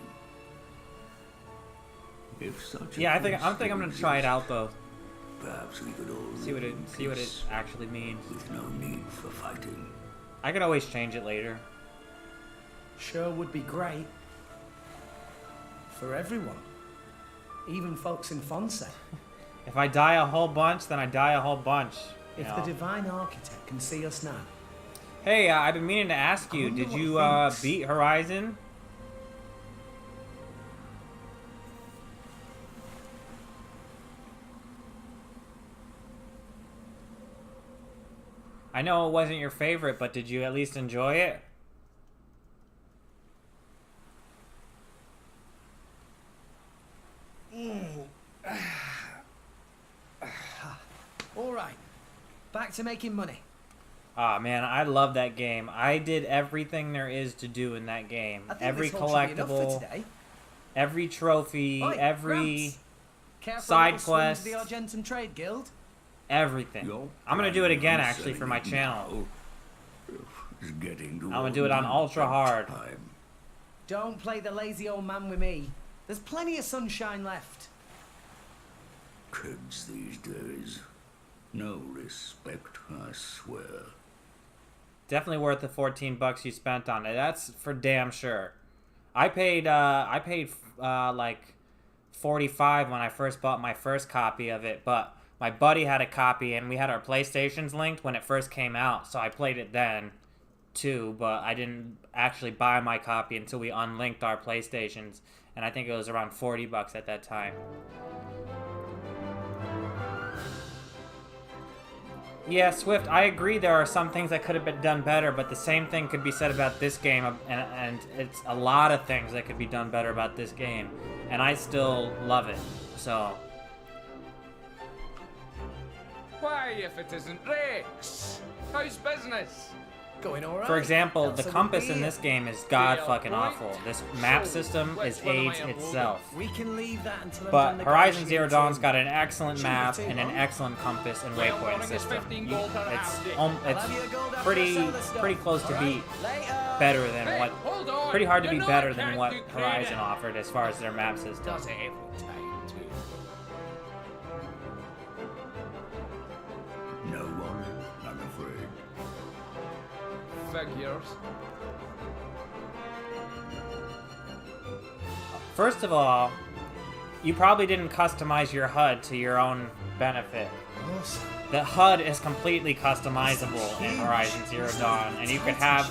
If such Yeah, a I think place I'm gonna exists, try it out though. Perhaps we could all See what live it in see what it peace actually means. with no need for fighting. I could always change it later. Sure would be great. For everyone. Even folks in Fonset. If I die a whole bunch, then I die a whole bunch. you If know. the Divine Architect can see us now. Hey, I've been meaning to ask you, I wonder did what you thinks. beat Horizon? I know it wasn't your favorite, but did you at least enjoy it? Alright. Back to making money. Ah man, I love that game. I did everything there is to do in that game. I think Every this haul should be enough for collectible, today. every trophy, Oi, every Gramps. Care for a side little swing to quest. the Argentum Trade Guild? everything. You're I'm gonna do it again planning on actually for selling my it channel. now. It's getting I'm gonna do it on ultra hard. Time. Don't play the lazy old man with me. There's plenty of sunshine left. Kids these days. No respect, I swear. Definitely worth the $14 you spent on it. That's for damn sure. I paid like 45 when I first bought my first copy of it, but my buddy had a copy and we had our PlayStations linked when it first came out, so I played it then too, but I didn't actually buy my copy until we unlinked our PlayStations, and I think it was around $40 at that time. Yeah, Swift, I agree there are some things that could have been done better, but the same thing could be said about this game, and it's a lot of things that could be done better about this game, and I still love it, so... Why, if it isn't Rex? How's business? Going alright. For example, Else the I wouldn't compass be in here. this game is god Fair fucking point. awful. This map So, system which is one am I AIDS uploading? itself. We can leave that until I'm But done Horizon Zero negotiating. Dawn's got an excellent Shouldn't be map too and an long. excellent compass and Well, waypoint morning is system. 15 gold per hour. It's I'll have you a gold after I pretty sell this stuff. pretty close to Alright? beat Later. better than Hey, what hold on. pretty hard to You be know better I than can't what do credit. Horizon offered as far as their map system. Does it every time, too? No worry, I'm afraid. Figures. First of all, you probably didn't customize your HUD to your own benefit. Awesome. The HUD is completely customizable in Horizon Zero Dawn, and you can have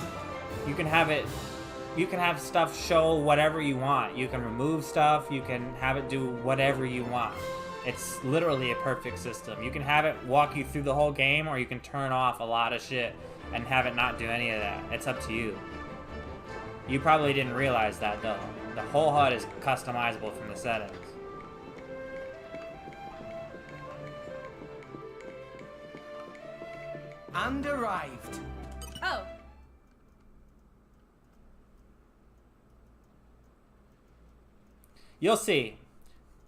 stuff show whatever you want. You can remove stuff, you can have it do whatever you want. It's literally a perfect system. You can have it walk you through the whole game, or you can turn off a lot of shit and have it not do any of that. It's up to you. You probably didn't realize that though. The whole HUD is customizable from the settings. And arrived. Oh, You'll see.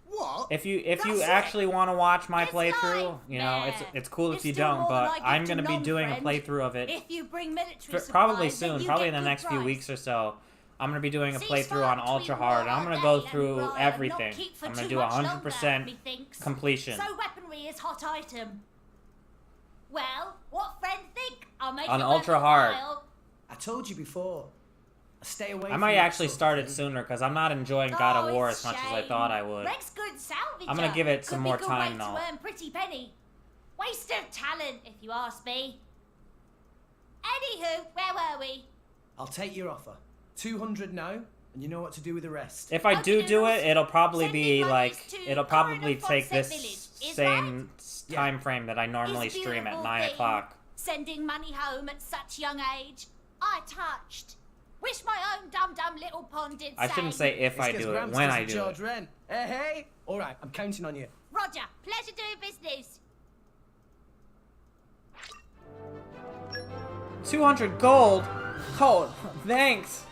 What? If you That's it. actually want to watch my It's playthrough, live you know, there. it's cool if It's you still don't, more than but I give I'm to gonna be doing a non-friend. playthrough of it if you bring military probably supplies, then soon, you probably get in the good next few price. weeks or so. I'm gonna be doing a Ceasefire playthrough on between ultra hard, and I'm war gonna go day through and riot, everything. not keep for I'm gonna too do much 100% longer, methinks. completion So weaponry is hot item. Well, what friend think? I'll make on it worth ultra your hard. while. I told you before. Stay away I from might that actually sort of start it thing. sooner because I'm not enjoying God of War it's as much as I shame. thought I would. Rex good salvager. I'm gonna give it some Could more be good time, way though. to earn pretty penny. Waste of talent, if you ask me. Anywho, where were we? I'll take your offer. 200 now, and you know what to do with the rest. If I do it, it'll probably be Sending like monies to it'll probably Coronel take Fonset this Village, is same Yeah. time frame that I normally Is a stream at beautiful 9 thing. o'clock. Sending money home at such young age. I touched. Wish my own dum-dum little pond did I shouldn't say if I It's 'cause do it, Gramps when doesn't I do charge it. rent. Hey, hey. All right, I'm counting on you. Roger, pleasure doing business. 200 gold. Oh, thanks.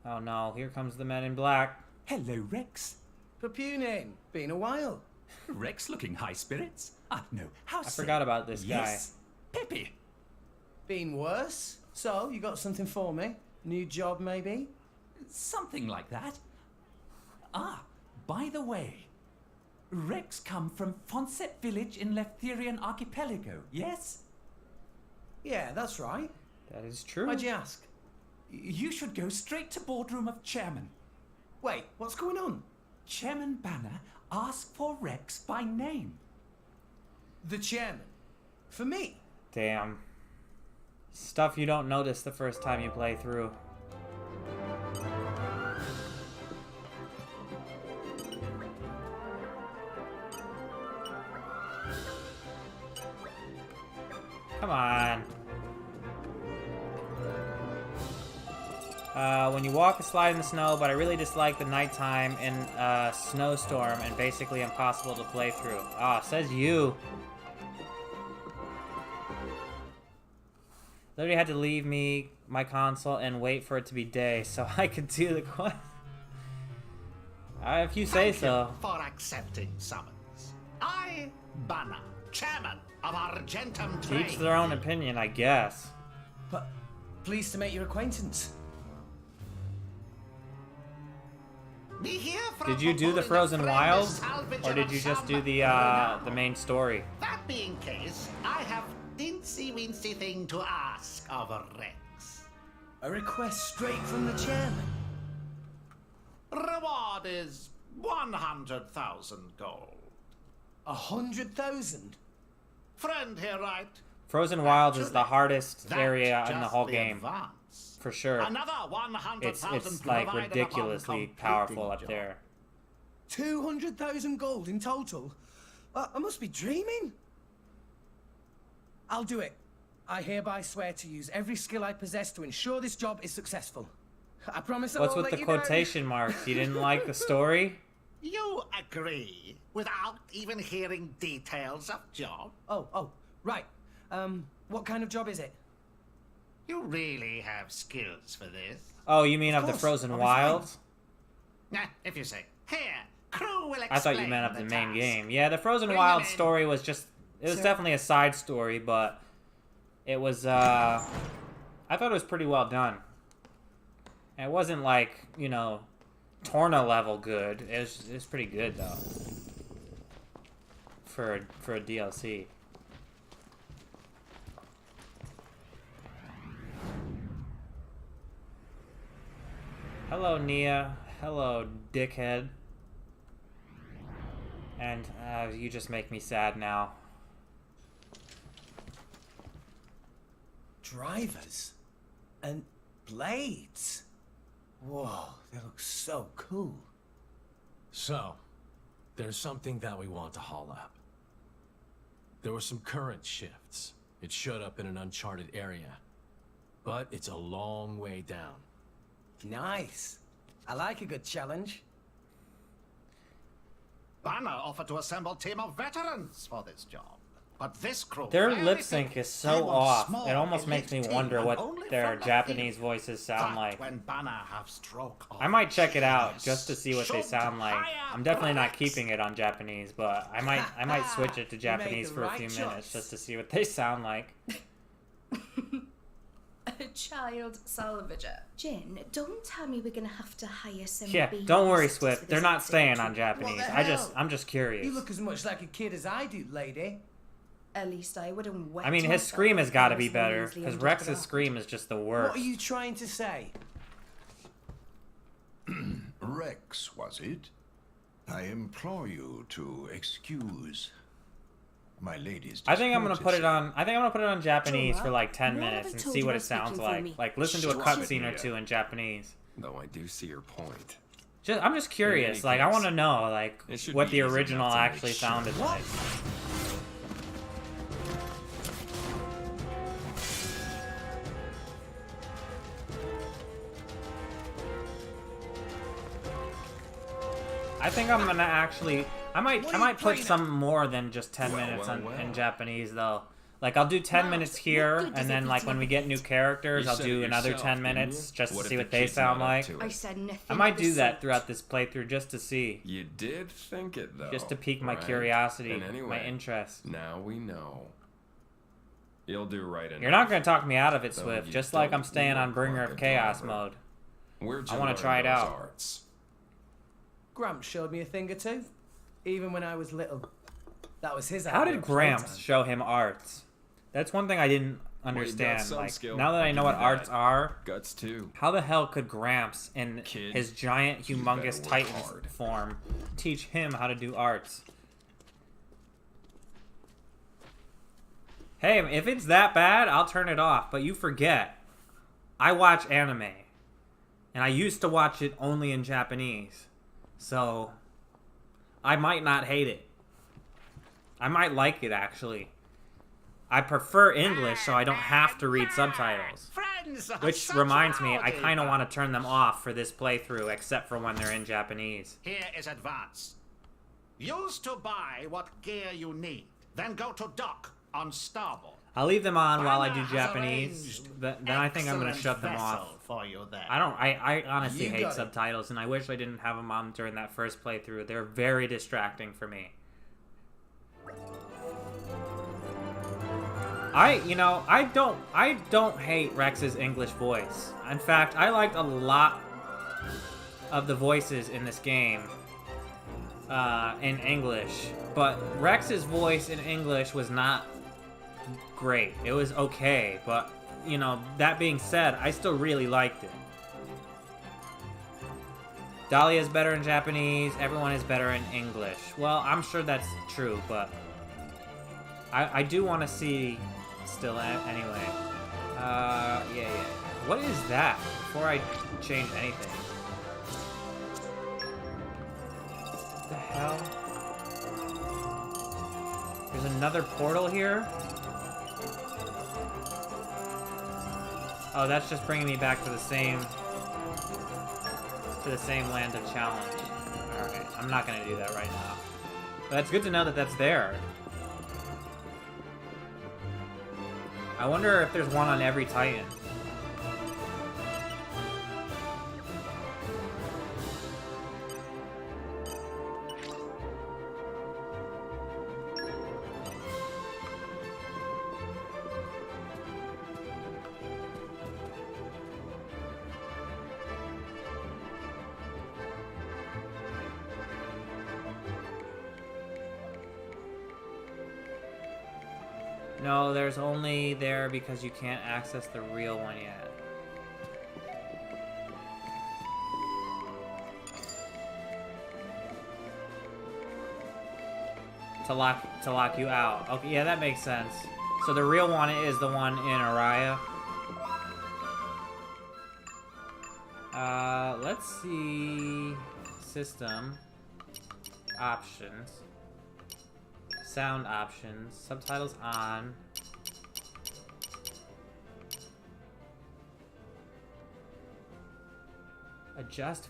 Oh no, here comes the men in black. Hello, Rex. Papunin, been a while. Rex looking high spirits? Ah, no. How I forgot about this guy. Yes. Peppy. Been worse. So, you got something for me? New job, maybe? Something like that. Ah, by the way, Rex come from Fonset village in Leftherian archipelago, yes? Yeah, that's right. That is true. Why'd you ask? You should go straight to boardroom of chairman. Wait, what's going on? Chairman Banner asked for Rex by name. The chairman. For me. Damn. Stuff you don't notice the first time you play through. Come on. When you walk or slide in the snow, but I really dislike the nighttime in a snowstorm and basically impossible to play through. Ah, says you. Literally had to leave my console and wait for it to be day so I could do the quest. If you say so. For accepting summons. I, Banner, chairman of Argentum To Trade. each their own opinion, I guess. But pleased to make your acquaintance. Be here for Did a you do the proposal Frozen of Wilds, salvage or did of you just some do the renown. main story? That being case, I have dincy-wincy thing to ask of Rex. A request straight from the chairman. Reward is 100,000 gold. 100,000. Friend here, right? Frozen Wilds is the Actually, hardest That's area in the just whole the game, advance. for sure. Another 100,000 It's like provided ridiculously upon powerful up completing there. 200,000 gold in total? I must be dreaming. I'll do it. I hereby swear to use every skill I possess to ensure this job is successful. I promise I What's won't with let the you down. quotation marks? You didn't like the story? You agree without even hearing details of job? Oh, right. What kind of job is it? You really have skills for this? Oh, you mean of the course, Frozen I'll be fine. Wilds? If you say, here, crew will explain I thought you meant of the main task. game. Yeah, the Frozen Bring Wilds him in. story was just... It was Sir. definitely a side story, but... It was, I thought it was pretty well done. And it wasn't like, you know, Torna level good. It was pretty good, though. For a DLC. Hello, Nia. Hello, dickhead. And you just make me sad now. Drivers and blades. Whoa, they look so cool. So, there's something that we want to haul up. There were some current shifts. It showed up in an uncharted area. But it's a long way down. Nice. I like a good challenge. Banner offered to assemble a team of veterans for this job. But this crew... Their really lip think sync is they so want off. small, It almost makes me elite wonder team what and only their from the Japanese field. voices sound But like. when Banner have stroke of I might check it out genius, just to see what they should sound like. hire I'm definitely not Rex. keeping it on Japanese, but I might switch it to You made Japanese the for a right few choice. minutes just to see what they sound like. A child salvager. Jin, don't tell me we're gonna have to hire some. Yeah, babysitters don't worry, for Swift. this They're not activity. staying on Japanese. What the I'm hell? just curious. You look as much like a kid as I do, lady. At least I wouldn't wet I mean, his myself scream has if got I to be was better, easily because under Rex's grip. scream is just the What worst. are you trying to say? Rex, was it? I implore you to excuse my lady's I think I'm gonna put it discourtesy. on. I think I'm gonna put it on Japanese for like 10 What have minutes I and told see you what by it sounds speaking for like. me? Like listen to a Stupid, cutscene or yeah. two in Japanese. Though I do see your point. I'm just curious. Like I case, want to know like it should what be the easy original enough to make actually sure. sounded like. I think I'm gonna actually. I might put some more than just 10 minutes in Japanese though. Like I'll do 10 minutes here, and then like when we get new characters, You I'll said do it another yourself, 10 didn't minutes you? just to What see if what the they kid's sound not up like. to I it? said nothing. I might of the do that sort. throughout this playthrough just to see, You did think it though. just to pique my right? curiosity, And anyway, my interest. Now we know. You'll do right enough. You're not gonna talk me out of it, Though Swift. you Just like I'm don't staying on look Bringer like of a Chaos driver. mode. Where'd I you wanna learn try it those out. arts? Gramps showed me a thing or two, even when I was little. That was his How idea did of Gramps playtime. show him arts? That's one thing I didn't Well, you got understand. some Like skill, now that I I'll know give what you arts that. are, Guts too. how the hell could Gramps in Kid, his giant, you humongous better work Titan hard. form teach him how to do arts? Hey, if it's that bad, I'll turn it off. But you forget, I watch anime, and I used to watch it only in Japanese, so I might not hate it. I might like it actually. I prefer English, so I don't have to read subtitles. Friends are Which such reminds me, I rowdy kind of want bunch. to turn them off for this playthrough, except for when they're in Japanese. Here is advance. Use to buy what gear you need, then go to dock on starboard. I'll leave them on while I do Banner has Japanese, arranged but then I think I'm going to excellent shut them off. vessel for you there. I honestly You hate got it. subtitles, and I wish I didn't have them on during that first playthrough. They're very distracting for me. I don't hate Rex's English voice. In fact, I liked a lot of the voices in this game in English, but Rex's voice in English was not great. It was okay, but that being said, I still really liked it. Dahlia's better in Japanese, everyone is better in English. Well, I'm sure that's true, but I do want to see still anyway. Yeah. What is that? Before I change anything. What the hell? There's another portal here? Oh, that's just bringing me back to the same land of challenge. Alright, I'm not gonna do that right now. But it's good to know that that's there. I wonder if there's one on every Titan. No, there's only there because you can't access the real one yet. To lock you out. Okay, yeah, that makes sense. So the real one is the one in Araya. Let's see. System. Options. Sound options. Subtitles on. Adjust.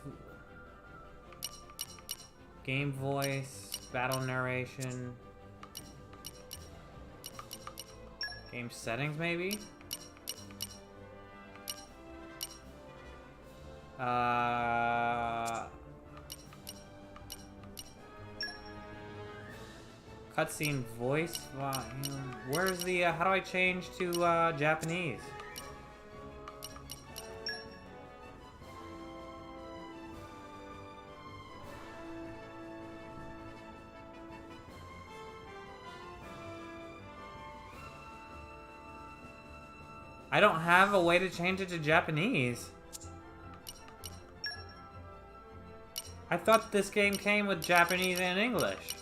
Game voice. Battle narration. Game settings, maybe? Cutscene voice volume. Where's the, how do I change to, Japanese? I don't have a way to change it to Japanese. I thought this game came with Japanese and English.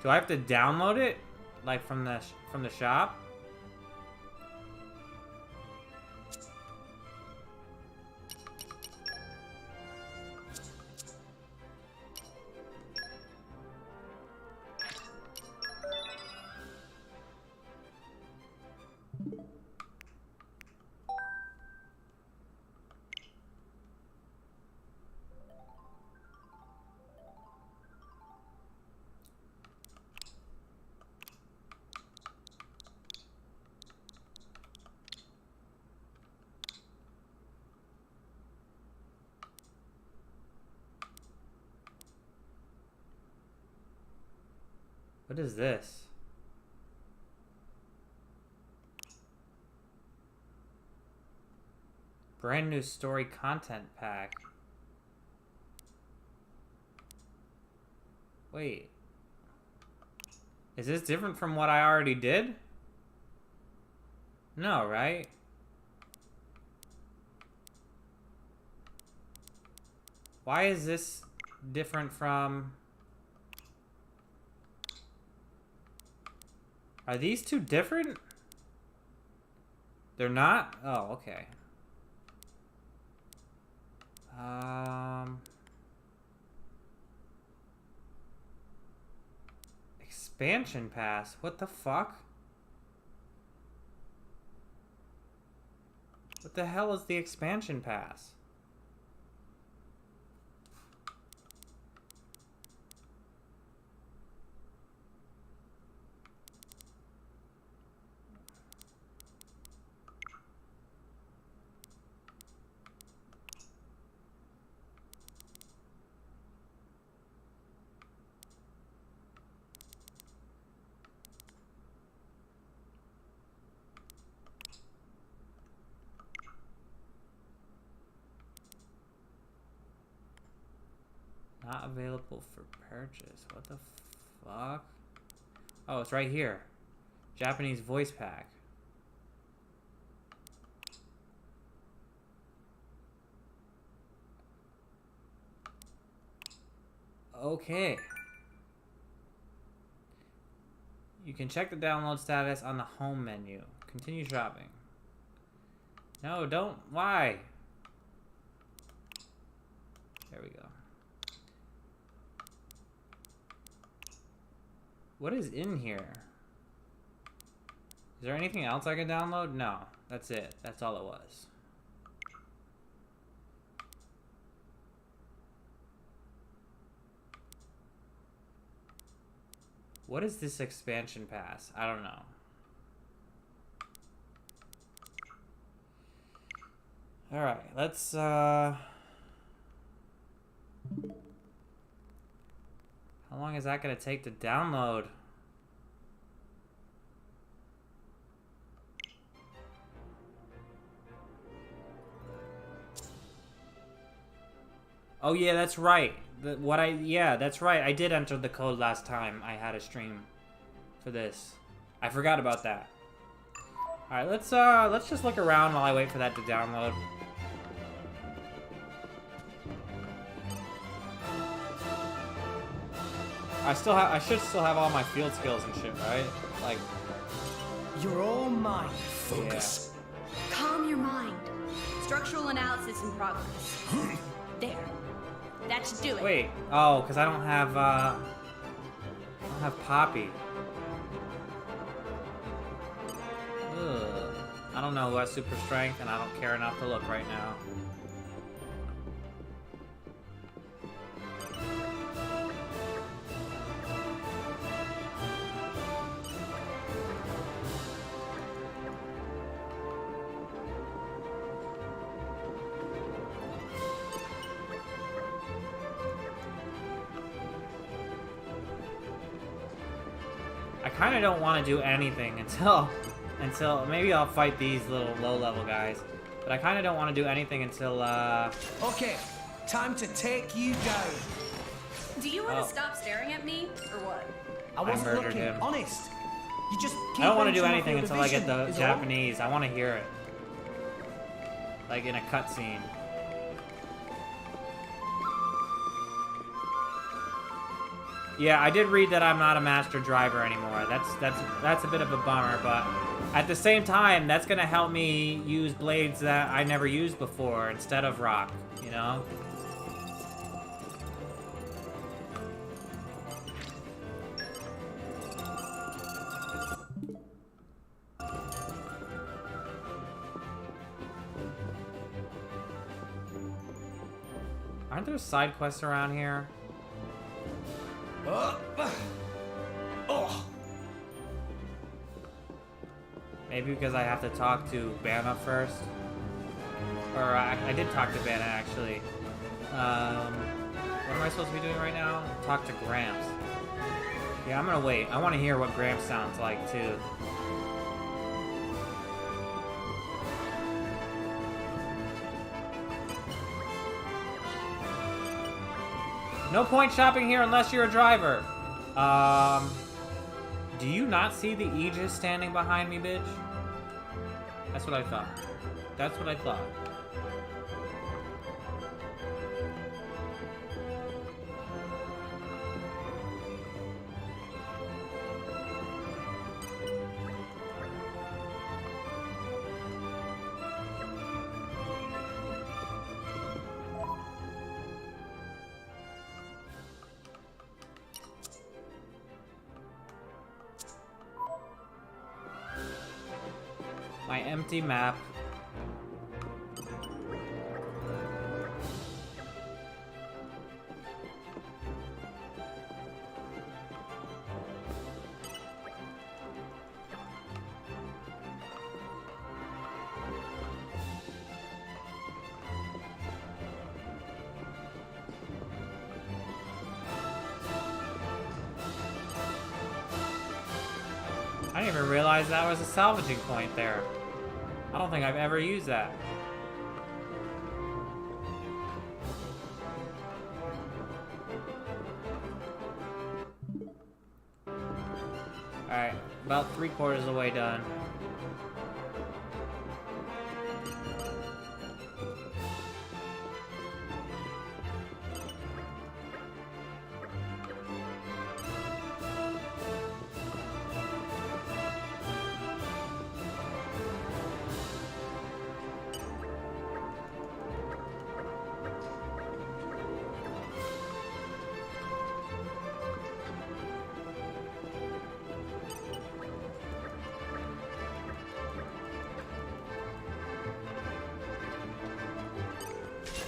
Do I have to download it, like from the shop? What is this? Brand new story content pack. Wait. Is this different from what I already did? No, right? Why is this different from... Are these two different? They're not? Oh, okay. Expansion pass? What the fuck? What the hell is the expansion pass? Not available for purchase. What the fuck? Oh, it's right here. Japanese voice pack. Okay. You can check the download status on the home menu. Continue shopping. No, don't. Why? There we go. What is in here? Is there anything else I can download? No, that's it. That's all it was. What is this expansion pass? I don't know. Alright, let's how long is that gonna take to download? Oh yeah, that's right. Yeah, that's right. I did enter the code last time I had a stream for this. I forgot about that. All right, let's just look around while I wait for that to download. I should still have all my field skills and shit, right? Like, you're all mine. Focus. Yeah. Calm your mind. Structural analysis in progress. There. That should do it. Wait. Oh, because I don't have Poppy. Ugh. I don't know who has super strength, and I don't care enough to look right now. I kind of don't want to do anything until maybe I'll fight these little low-level guys, but I kind of don't want to do anything until Okay, time to take you down. Do you want to stop staring at me, or what? I wasn't murdered looking, him. honest. You just keep I don't want to do entering anything my field until of I get vision, the is all. Japanese. I want to hear it. Like in a cutscene. Yeah, I did read that I'm not a master driver anymore. That's a bit of a bummer, but at the same time, that's gonna help me use blades that I never used before instead of rock, you know? Aren't there side quests around here? Maybe because I have to talk to Banna first? Or I did talk to Banna, actually. What am I supposed to be doing right now? Talk to Gramps. Yeah, I'm gonna wait. I want to hear what Gramps sounds like, too. No point shopping here unless you're a driver. Do you not see the Aegis standing behind me, bitch? That's what I thought. That's what I thought. My empty map. I didn't even realize that was a salvaging point there. I don't think I've ever used that. Alright, about 3/4 of the way done.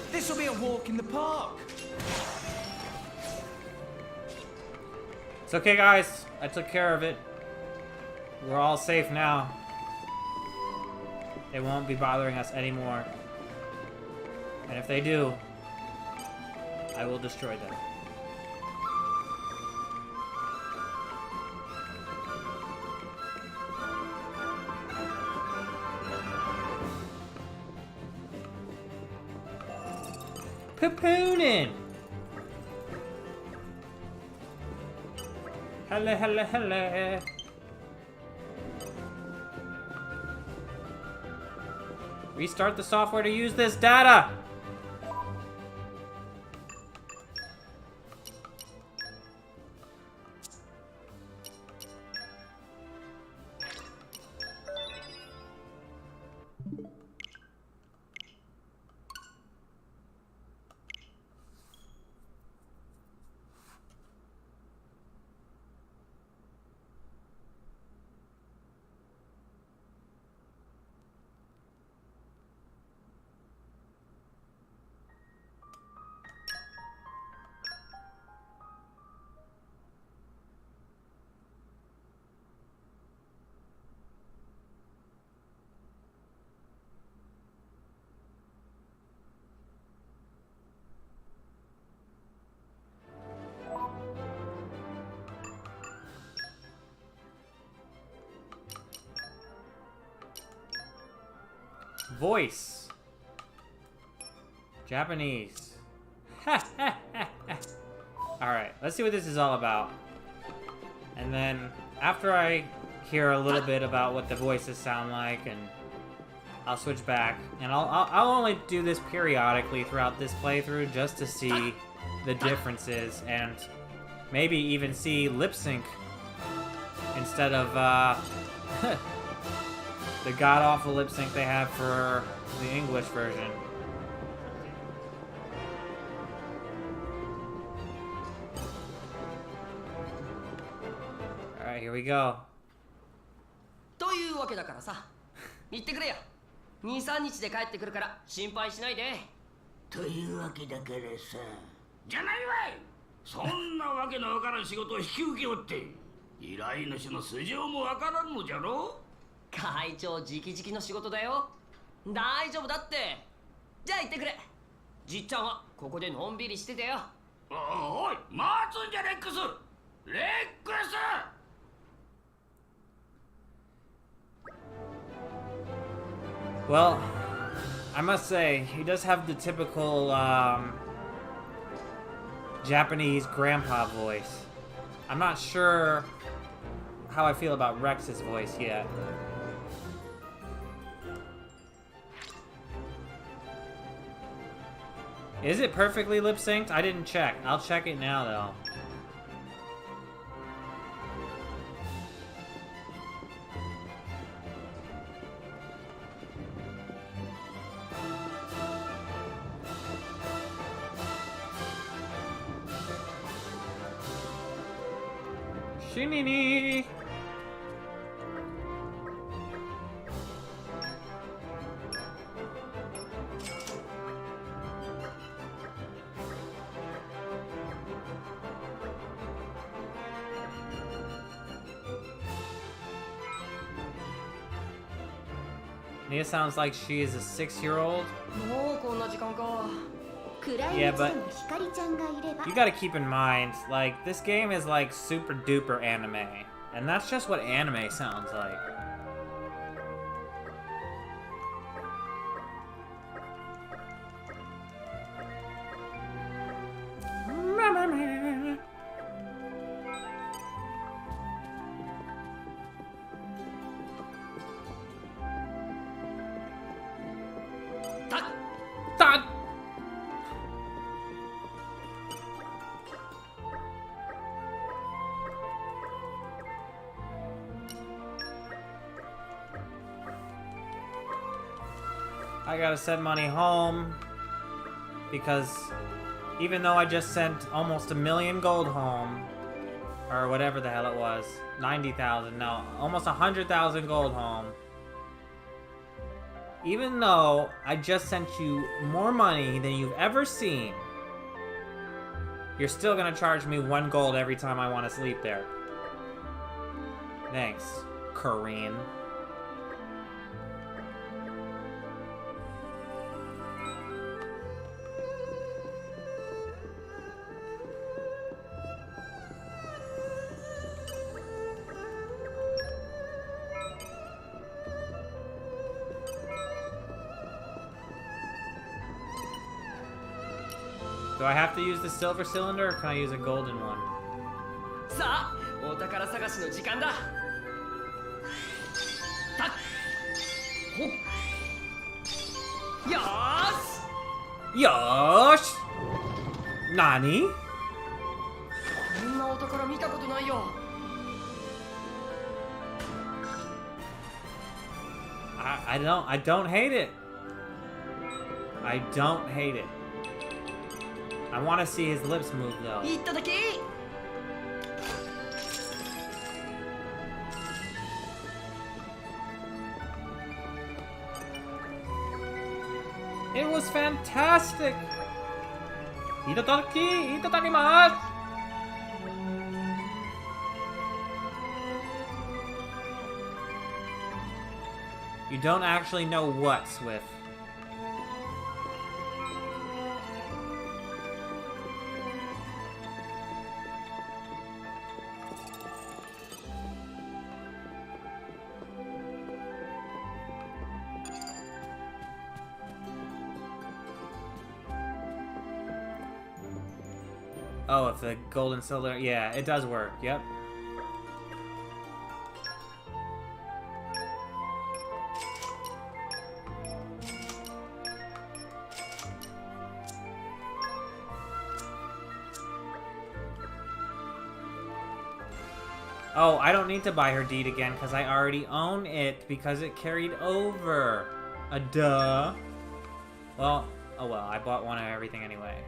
This will be a walk in the park. It's okay, guys. I took care of it. We're all safe now. They won't be bothering us anymore. And if they do, I will destroy them. Poo-poonin'! Hello, hello, hello. Restart the software to use this data! Voice. Japanese. Alright, let's see what this is all about. And then, after I hear a little bit about what the voices sound like, and I'll switch back. And I'll only do this periodically throughout this playthrough, just to see the differences, and maybe even see lip sync instead of the god-awful lip sync they have for the English version. Alright, here we go. というわけだからさ、言ってくれよ。2、3日で帰ってくるから心配しないで。というわけだからさ。じゃないわい。そんなわけのわからん仕事を引き受けおって、依頼主の素性もわからんのじゃろ。会長直々の仕事だよ。大丈夫だって。じゃあ行ってくれ。じっちゃんはここでのんびりしててよ。おい、待つんじゃレックス。レックス。Well, I must say, he does have the typical Japanese grandpa voice. I'm not sure how I feel about Rex's voice yet. Is it perfectly lip-synced? I didn't check. I'll check it now, though. Shinini! Nia sounds like she is a 6-year-old. Yeah, but you gotta keep in mind, like, this game is like super duper anime. And that's just what anime sounds like. I gotta send money home because even though I just sent almost 1 million gold home, or whatever the hell it was, 90,000, no, almost 100,000 gold home, even though I just sent you more money than you've ever seen, you're still gonna charge me 1 gold every time I want to sleep there. Thanks, Korean. Do I have to use the silver cylinder, or can I use a golden one? さあ、お宝探しの時間だ。たっ。ほっ。よーし。よーし。何？こんなお宝見たことないよ。I don't hate it. I don't hate it. I want to see his lips move, though. It was fantastic! Itadaki! Itadakimasu! You don't actually know what, Swift. Oh, if the gold and silver... Yeah, it does work. Yep. Oh, I don't need to buy her deed again because I already own it because it carried over. Duh. Well, oh well, I bought one of everything anyway.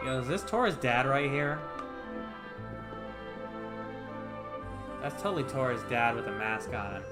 Yo, is this Tora's dad right here? That's totally Tora's dad with a mask on.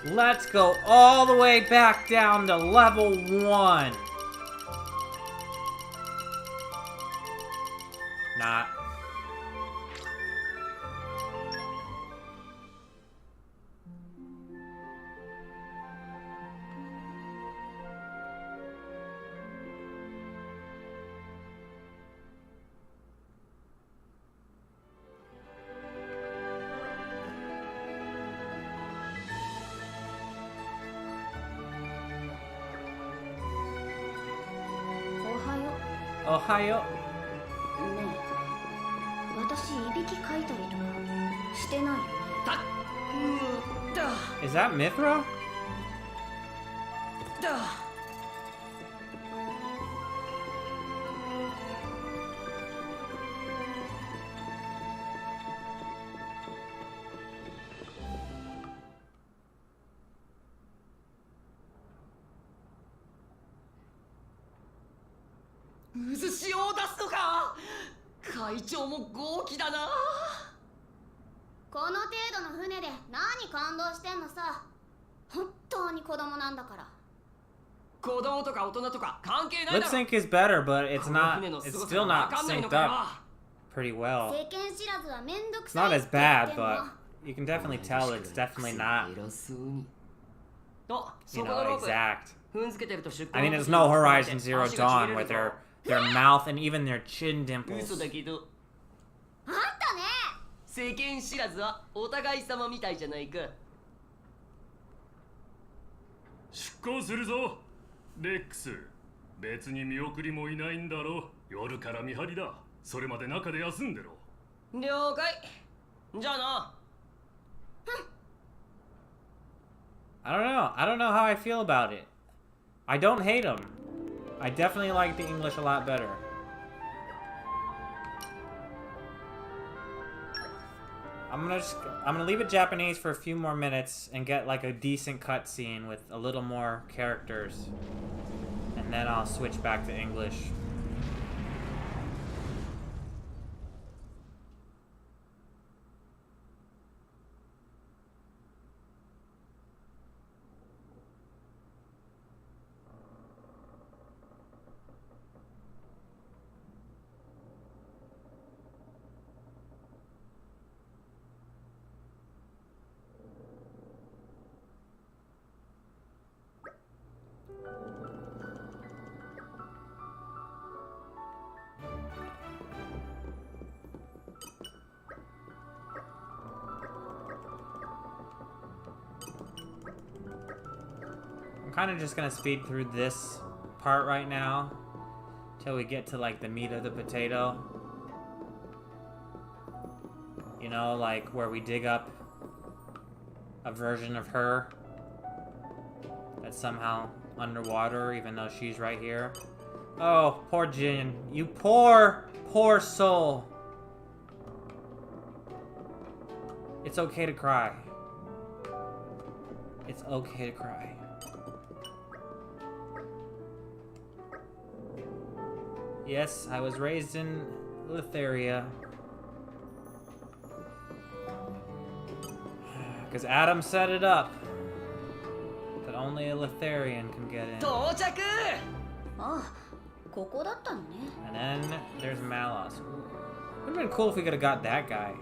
Let's go all the way back down to level 1. Not. Ohio. ねえ、私いびきかいたりとかしてないよね。Is that Mithra? Lip sync is better, but it's not. It's still not synced up pretty well. It's not as bad, but you can definitely tell it's definitely not, you know, exact. I mean, there's no Horizon Zero Dawn with their mouth and even their chin dimples. 世間知らずはお互い様みたいじゃないか。出航するぞ、レックス。別に見送りもいないんだろ。夜から見張りだ。それまで中で休んでろ。了解。じゃあな。I don't know. I don't know how I feel about it. I don't hate him. I definitely like the English a lot better. I'm gonna leave it Japanese for a few more minutes and get like a decent cutscene with a little more characters, and then I'll switch back to English. I'm kind of just gonna speed through this part right now till we get to like the meat of the potato. You know, like where we dig up a version of her that's somehow underwater even though she's right here. Oh, poor Jin. You poor, poor soul. It's okay to cry. It's okay to cry. Yes, I was raised in Litharia. Because Adam set it up that only a Litharian can get in. 到着。ああ、ここだったのね。 And then there's Malos. Would have been cool if we could have got that guy.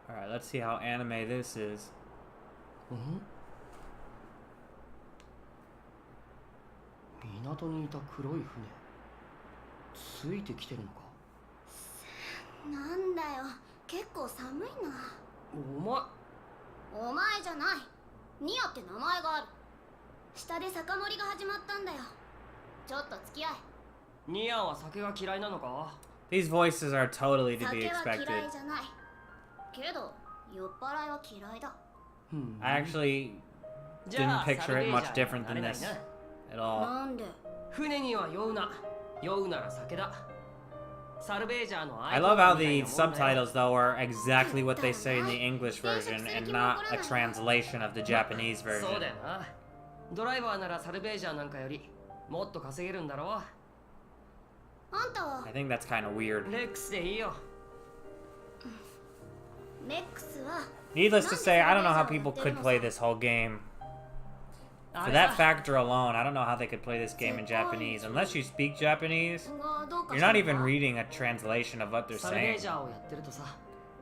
Alright, let's see how anime this is. 港にいた黒い船ついてきてるのか。なんだよ、結構寒いな。お前じゃない。ニアって名前がある。下で酒盛りが始まったんだよ。ちょっと付き合い。ニアは酒が嫌いなのか。 These voices are totally to be 酒は expected. 嫌いじゃない。けど酔っ払いは嫌いだ。I actually didn't picture it much different than this at all. なんで？船には酔うな。酔うなら酒だ。サルベージャーの I love how the subtitles though are exactly what they say in the English version and not a translation of the Japanese そう version. だよな。ドライバーならサルベージャーなんかよりもっと稼げるんだろう。あんたは I think that's kind of weird. レックスでいいよ。レックスは Needless to say, I don't know how people could play this whole game. For that factor alone, I don't know how they could play this game in Japanese. Unless you speak Japanese, you're not even reading a translation of what they're サルベ saying. ージャーをやってるとさ、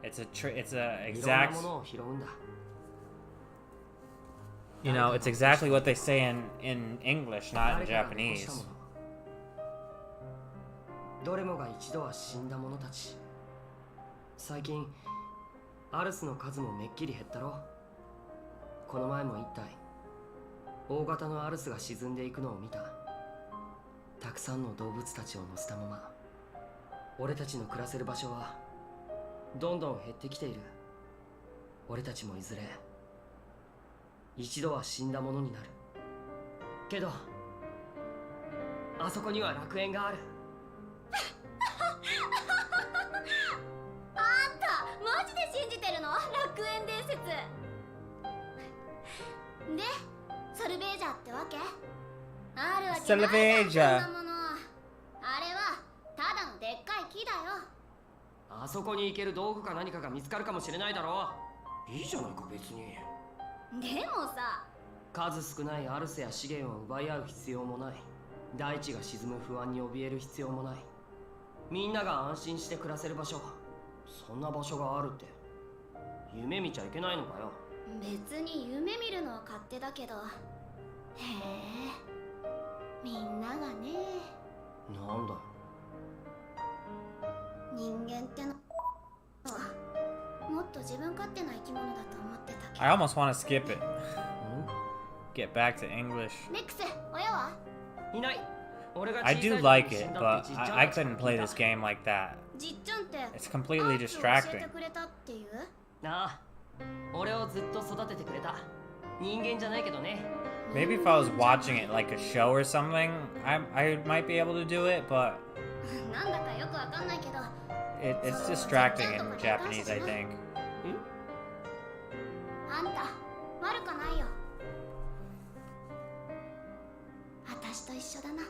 It's a いろんな exact, ものを拾うんだ。 you know, it's exactly what they say in English, not in Japanese. どれもが一度は死んだ者たち。最近アルスの数もめっきり減ったろ。この前も一体大型のアルスが沈んでいくのを見た。たくさんの動物たちを乗せたまま俺たちの暮らせる場所はどんどん減ってきている。俺たちもいずれ一度は死んだものになる。けどあそこには楽園がある。あんたマジで信じてるの？楽園伝説でサルベージャーってわけ？あるわけないじゃん、そんなもの。あれはただのでっかい木だよ。あそこに行ける道具か何かが見つかるかもしれないだろう。いいじゃないか別に。でもさ、数少ないアルスや資源を奪い合う必要もない。大地が沈む不安に怯える必要もない。みんなが安心して暮らせる場所、そんな場所があるって夢見ちゃいけないのかよ。別に夢見るのは勝手だけど、へえ、みんながね。なんだよ。人間ってのはもっと自分勝手な生き物だと思ってたけど。 I almost want to skip it. Get back to English. レックス、親は？いない。 I do like it, but I couldn't play this game like that. じっちゃんって It's completely distracting. 教えてくれたっていう？なあ、俺をずっと育ててくれた。人間じゃないけどね。 Maybe if I was watching it like a show or something, I might be able to do it, but なんだかよくわかんないけど。it's distracting in Japanese, I think. あんた、悪くないよ。私と一緒だな。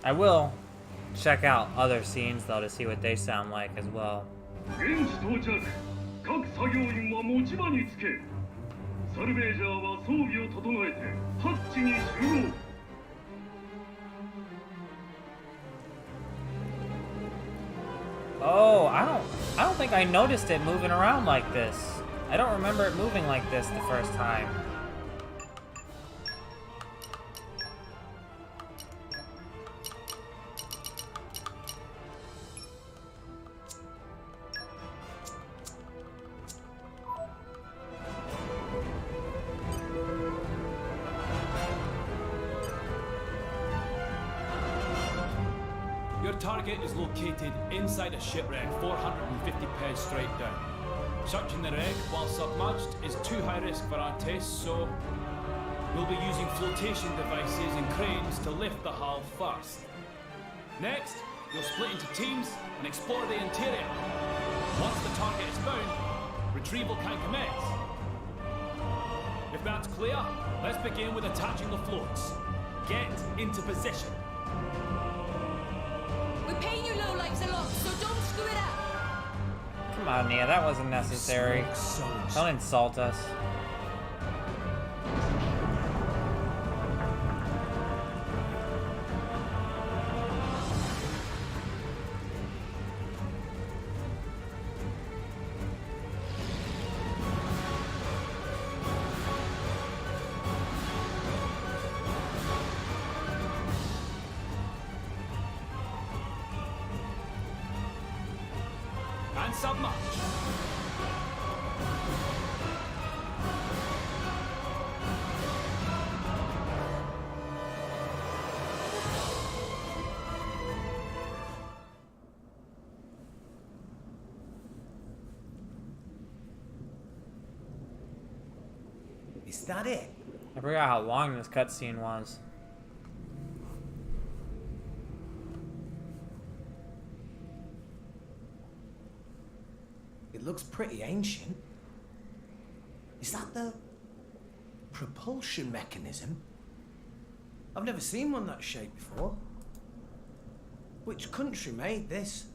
I will check out other scenes though to see what they sound like as well. 現地到着。各作業員は持ち場につけ。サルベージャーは装備を整えてハッチに集合。Oh, I don't think I noticed it moving around like this. I don't remember it moving like this the first time. Your target is located inside a shipwreck 450 pez straight down. Searching the wreck while submerged is too high risk for our tests, so we'll be using flotation devices and cranes to lift the hull first. Next, you'll split into teams and explore the interior. Once the target is found, retrieval can commence. If that's clear, let's begin with attaching the floats. Get into position. We're paying you lowlifes a lot, so don't screw it up. Come on, Nia, that wasn't necessary. Don't insult us. And submerge. Is that it? I forgot how long this cutscene was. It looks pretty ancient. Is that the propulsion mechanism? I've never seen one that shape before. Which country made this?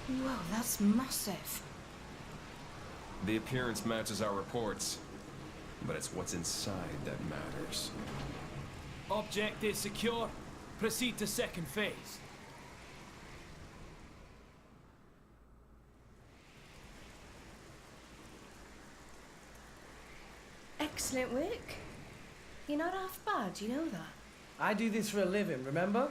Whoa, that's massive. The appearance matches our reports, but it's what's inside that matters. Object is secure. Proceed to second phase. Excellent work. You're not half bad, you know that. I do this for a living, remember?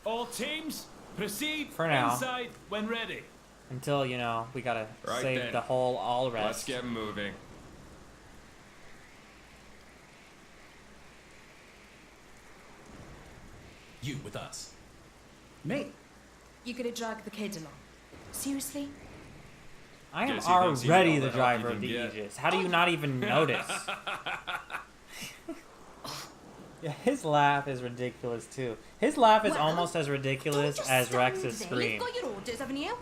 All teams, proceed For now. inside when ready. Until, you know, we gotta Right save then. the whole all rest. Let's get moving. You with us. Me? You're gonna drag the kid along. Seriously? I am Guess you think already you know the the help driver you of can the get. Aegis. How do you not even notice? Yeah, his laugh is ridiculous too. His laugh is Well, almost as ridiculous Just as stand Rex's there. scream. You've got your orders, haven't you?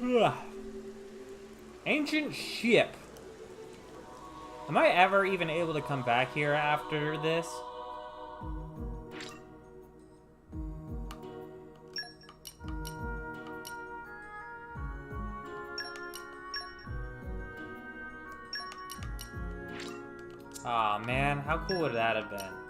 Ugh. Ancient ship. Am I ever even able to come back here after this? Aw, man, how cool would that have been?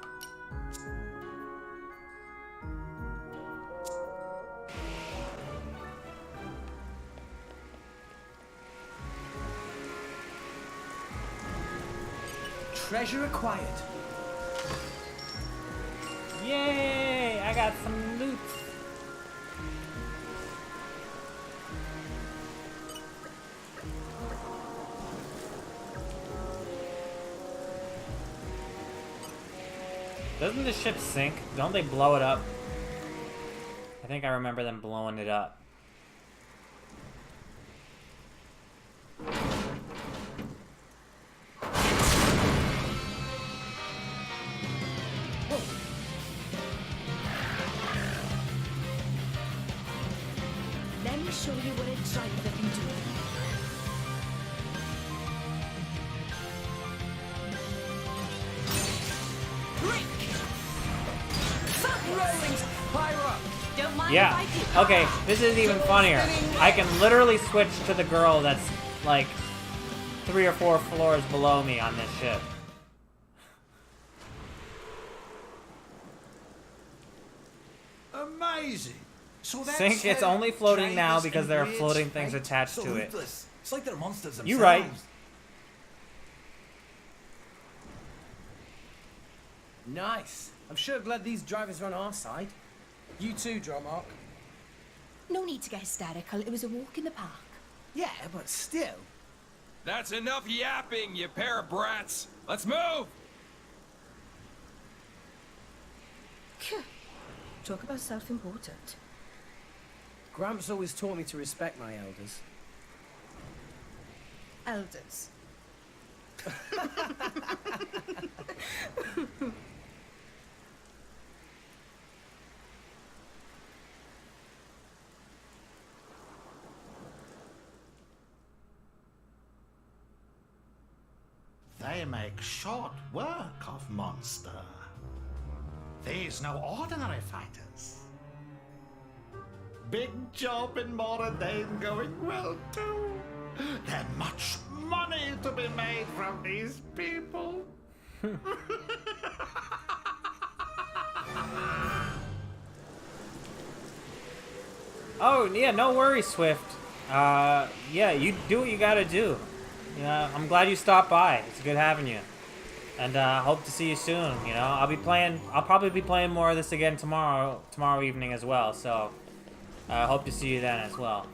Treasure acquired. Yay! I got some loot. Doesn't the ship sink? Don't they blow it up? I think I remember them blowing it up. Let me show you what a driver can do. Don't mind Yeah. if I do. Okay, this is even funnier. I can literally switch to the girl that's like 3 or 4 floors below me on this ship. Amazing. So that's Sink, it's how only floating now drivers because and there are raids floating things fight? attached So to it. ruthless. It's like they're monsters themselves. You right. Nice. I'm sure glad these drivers are on our side. You too, Dromark. No need to get hysterical. It was a walk in the park. Yeah, but still. That's enough yapping, you pair of brats. Let's move! Talk about self-important. Gramps always taught me to respect my elders. Elders. They make short work of monster. These no ordinary fighters. Big job in modern days going well too. There's much money to be made from these people. Oh, yeah, no worries, Swift. Yeah, you do what you gotta do. Yeah, I'm glad you stopped by. It's good having you. And hope to see you soon, you know. I'll probably be playing more of this again tomorrow evening as well, so hope to see you then as well.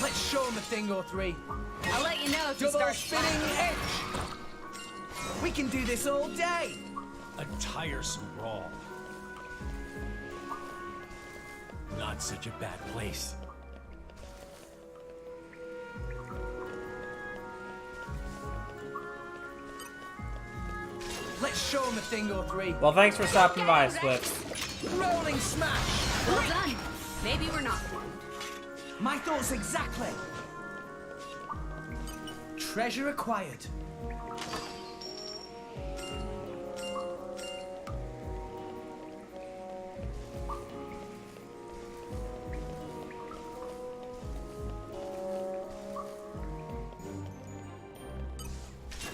Let's show them a thing or three. I'll let you know if you Double start spinning edge. We can do this all day. A tiresome brawl. Not such a bad place. Let's show them a thing or three. Well, thanks for stopping by, Swift. Rolling smash. Well done. Maybe we're not. My thoughts exactly. Treasure acquired.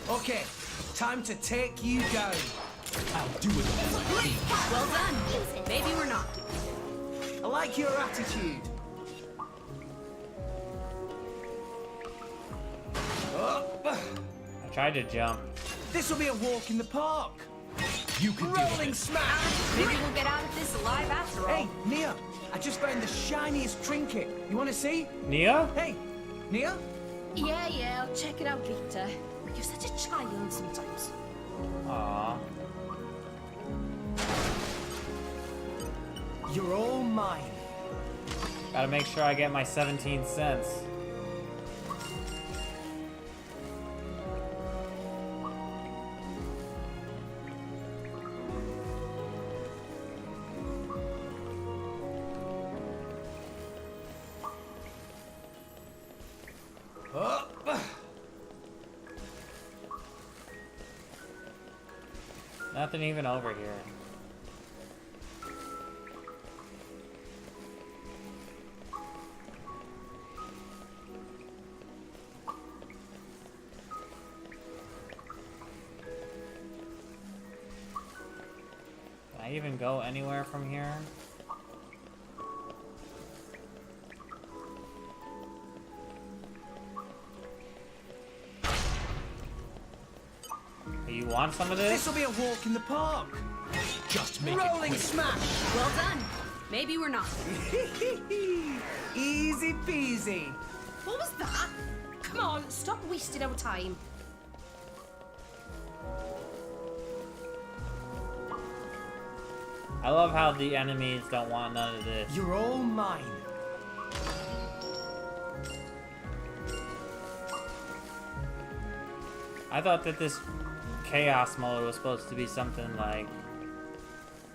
Okay, time to take you down. I'll do it all my feet. Well done. Maybe we're not. I like your attitude. I tried to jump. This will be a walk in the park. You can Rolling smash. Maybe we'll get out of this alive after all. Hey, Nia, I just found the shiniest trinket. You want to see? Nia? Hey, Nia? Yeah, I'll check it out later. You're such a child sometimes. Aww. You're all mine. Gotta make sure I get my 17 cents. Nothing even over here. Can I even go anywhere from here? You want some of this? This will be a walk in the park. Just make Rolling it quick. smash. Well done. Maybe we're not. Easy peasy. What was that? Come on, stop wasting our time. I love how the enemies don't want none of this. You're all mine. I thought that this chaos mode was supposed to be something like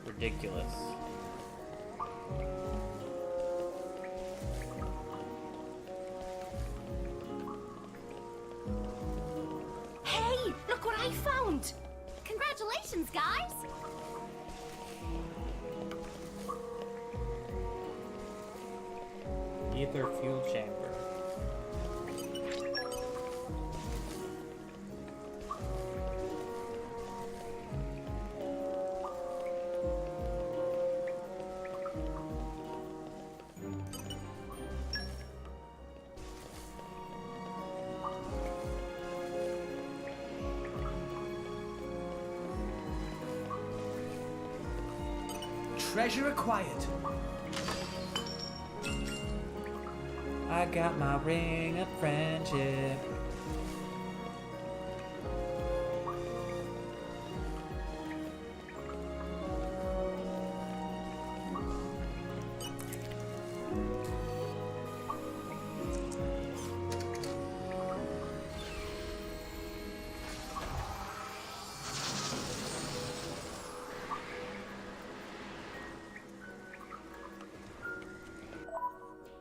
ridiculous. Hey, look what I found! Congratulations, guys! Ether fuel chamber. Treasure acquired. I got my ring of friendship.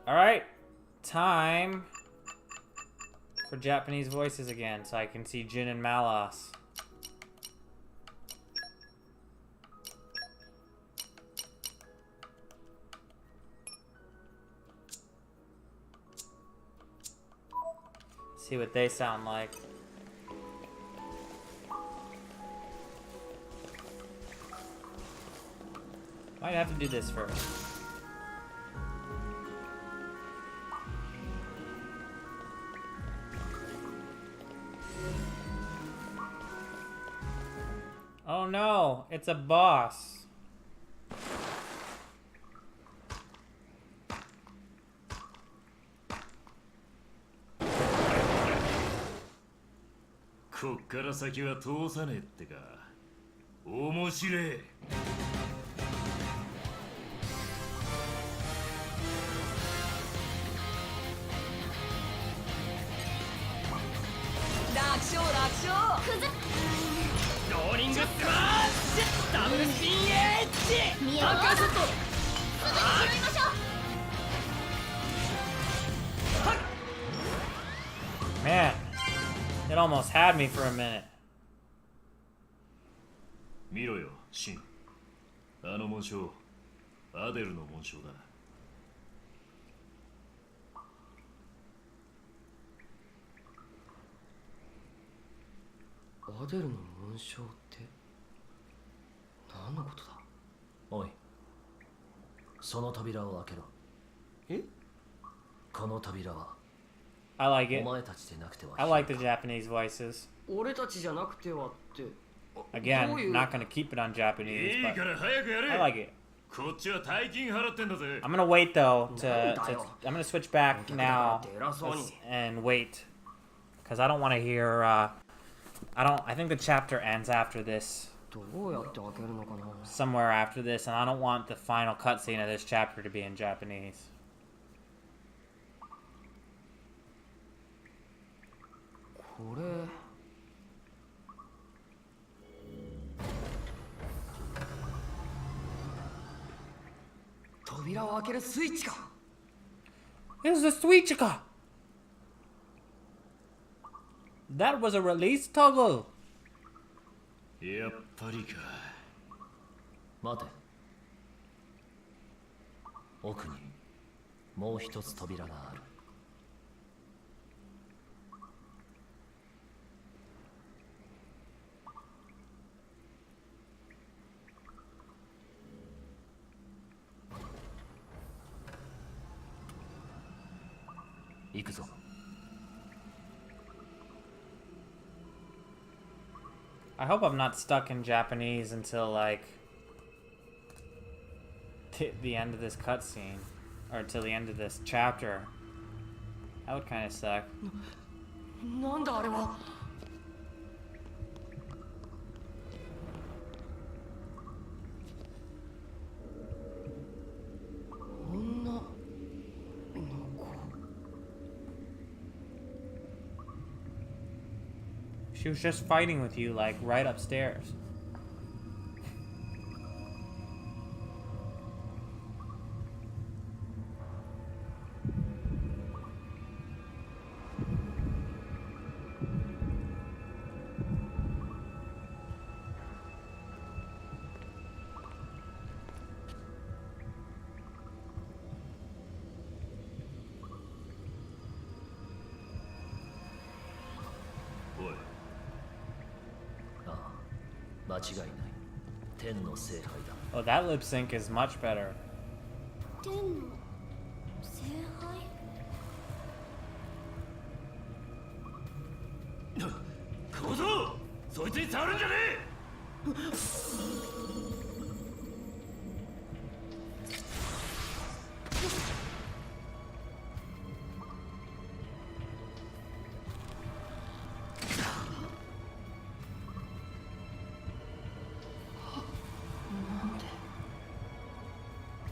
All right, time for Japanese voices again, so I can see Jin and Malos. See what they sound like. Might have to do this first. Oh no, it's a boss.こっから先は通さねえってか。面白え。楽勝楽勝。ローリングスマッシュ、ダブルスピンエッジ、アンカーショット。拾いましょう。Man, it almost had me for a minute. 見ろよ、シン。あの紋章、アデルの紋章だ。アデルの紋章って何のことだ。おい、その扉を開けろ。え？この扉は I like it. お前たちでなくては I like the Japanese voices. 俺たちじゃなくてはって。Again, not gonna keep it on Japanese, いい but から早くやれ。 I like it. こっちは大金払ってんだぜ。 I'm gonna wait though I'm gonna switch back now and wait, because I don't want to hear. I think the chapter ends after this. どうやって開けるのかな。Somewhere after this, and I don't want the final cutscene of this chapter to be in Japanese. これ。扉を開けるスイッチか。It's the switch ka. That was a release toggle. やっぱりか。待て。奥にもう一つ扉がある。行くぞ。I hope I'm not stuck in Japanese until like the end of this cutscene, or till the end of this chapter. That would kind of suck. なんだあれは。She was just fighting with you, like, right upstairs. Oh, that lip sync is much better. 天の聖杯？小僧、そいつに触るんじゃね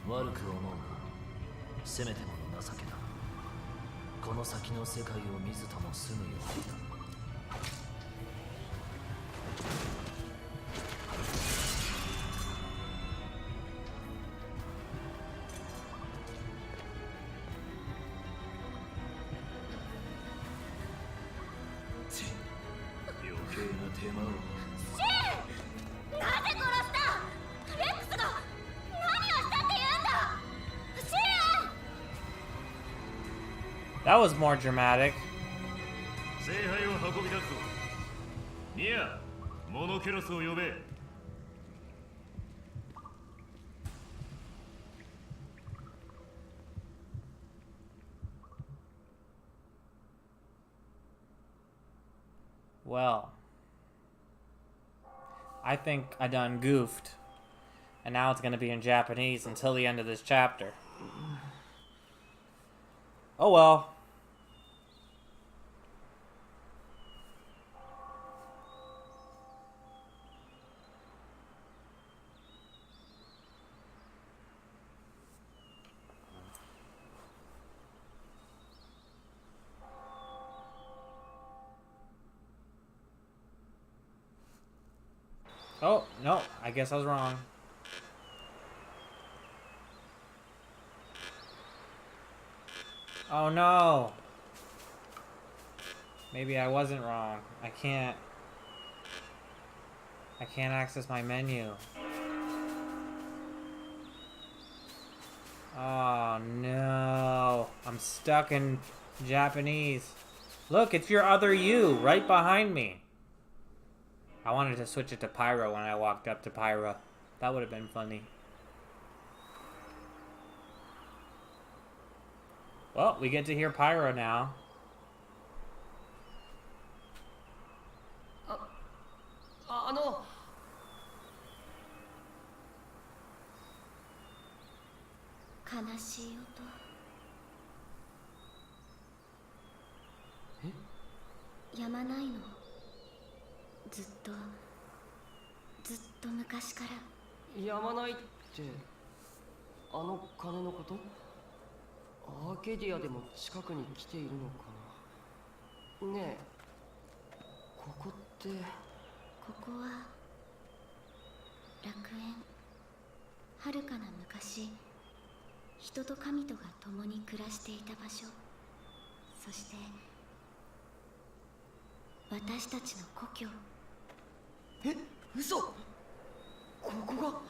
悪く思うな。せめてもの情けだ。この先の世界を見ずとも済むようだ。余計な手間を。シン！なぜ殺した？レックスが何をしたって言うんだ！シン！ That was more dramatic. 聖杯を運び出すぞ。ニア、モノケロスを呼べ。Well, I think I done goofed. And now it's gonna be in Japanese until the end of this chapter. Oh well. Oh, no, I guess I was wrong. Oh no! Maybe I wasn't wrong. I can't access my menu. Oh no. I'm stuck in Japanese. Look, it's your other you right behind me. I wanted to switch it to Pyro when I walked up to Pyro. That would have been funny. Well, we get to hear Pyro now. Yama nai no. ずっと昔から。やまないってあの鐘のこと？アーケディアでも近くに来ているのかな。ねえ、ここって。ここは楽園。遥かな昔、人と神とが共に暮らしていた場所。そして私たちの故郷。え、嘘！ここが。コ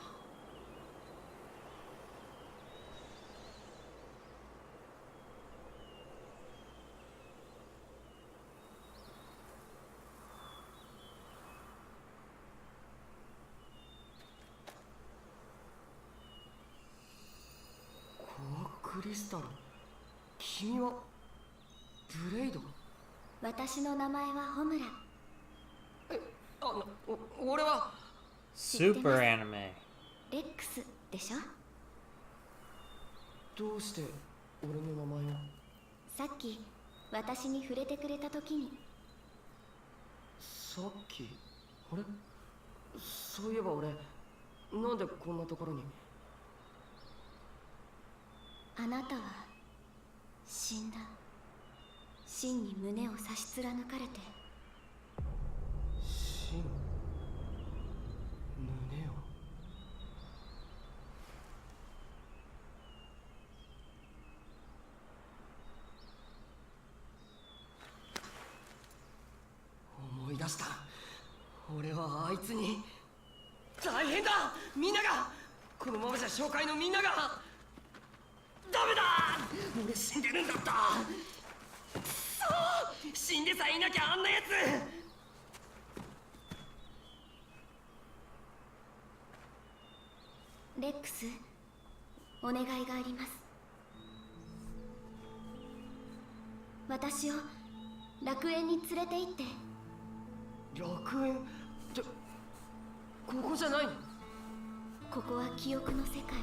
アクリスタル。君はブレイド。私の名前はホムラ。俺は Super anime。レックスでしょ。どうして俺の名前を？さっき私に触れてくれた時に。さっき？あれ？そういえば俺なんでこんなところに？あなたは死んだ。真に胸を差し貫かれて。俺はあいつに大変だ。みんながこのままじゃ紹介のみんながダメだ。俺死んでるんだった。くそ、死んでさえいなきゃあんなやつ。レックス、お願いがあります。私を楽園に連れて行って。楽園ってここじゃないの？ここは記憶の世界。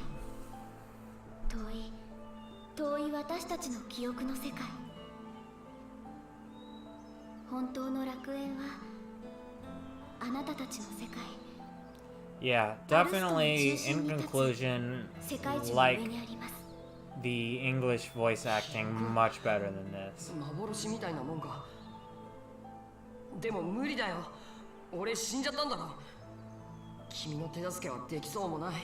遠い私たちの記憶の世界。本当の楽園はあなたたちの世界。Yeah, definitely in conclusion, like the English voice acting much better than this. 幻みたいなもんか。でも無理だよ。俺死んじゃったんだろ。君の手助けはできそうもない。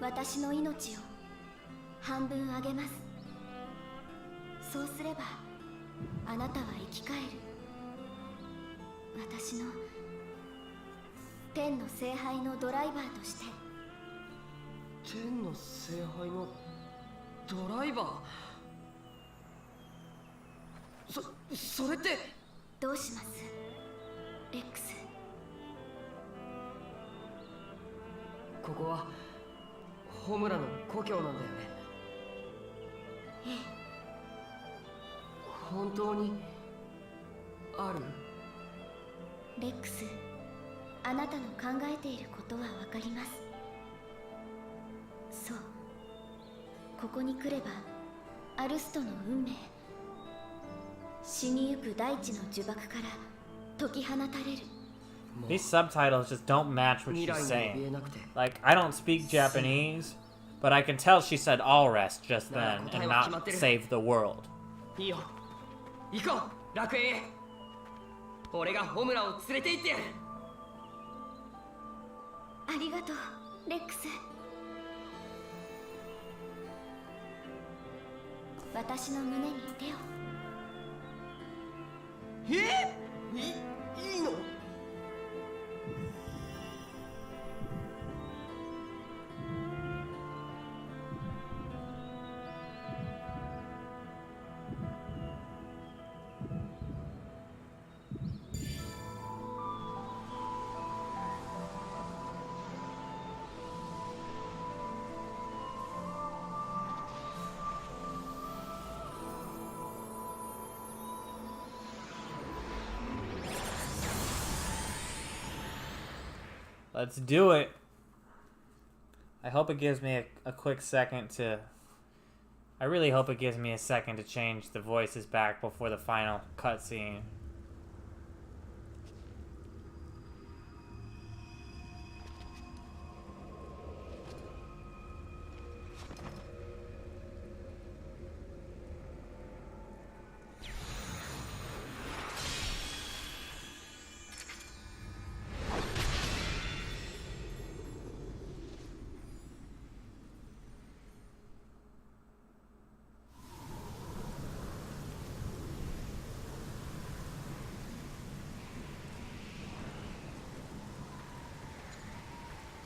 私の命を半分あげます。そうすればあなたは生き返る。私の天の聖杯のドライバーとして。天の聖杯のドライバー。それって。どうしますレックス。ここはホムラの故郷なんだよね。ええ。本当にある？レックス、あなたの考えていることはわかります。そう、ここに来ればアルストの運命、死にゆく大地の呪縛から解き放たれる。These subtitles just don't match what she's saying. Like, I don't speak Japanese, but I can tell she said all rest just then and not save the world. いいよ、行こう、楽園へ。俺がホムラを連れて行ってやる。ありがとう、レックス。私の胸に手を。いいの？Let's do it. I hope it gives me a quick second to... I really hope it gives me a second to change the voices back before the final cutscene.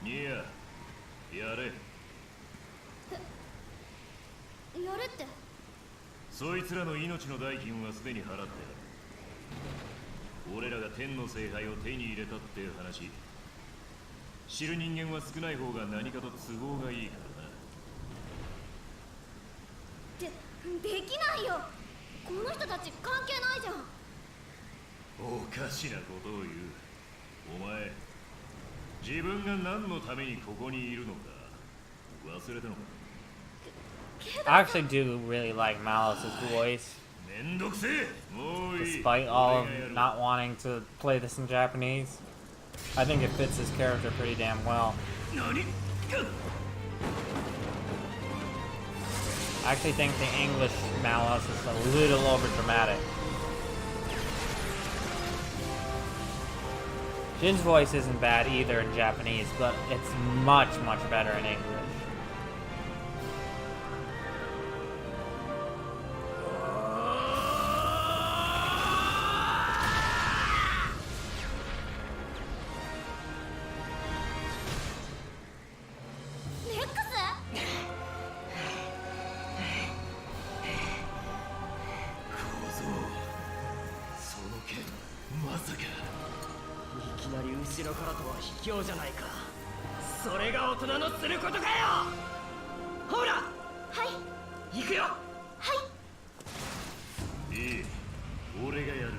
Yeah. やれ。やるって。そいつらの命の代金はすでに払ってある。俺らが天の聖杯を手に入れたって話。知る人間は少ない方が何かと都合がいいからな。できないよ。この人たち関係ないじゃん。おかしなことを言う。お前、自分が何のためにここにいるのか忘れたのか。I actually do really like Malice's voice. Despite all of not wanting to play this in Japanese, I think it fits his character pretty damn well. I actually think the English Malice is a little overdramatic. Jin's voice isn't bad either in Japanese, but it's much, much better in English. 後ろからとは卑怯じゃないか。それが大人のすることかよ。ほら、はい行くよ。はいいい、俺がやる。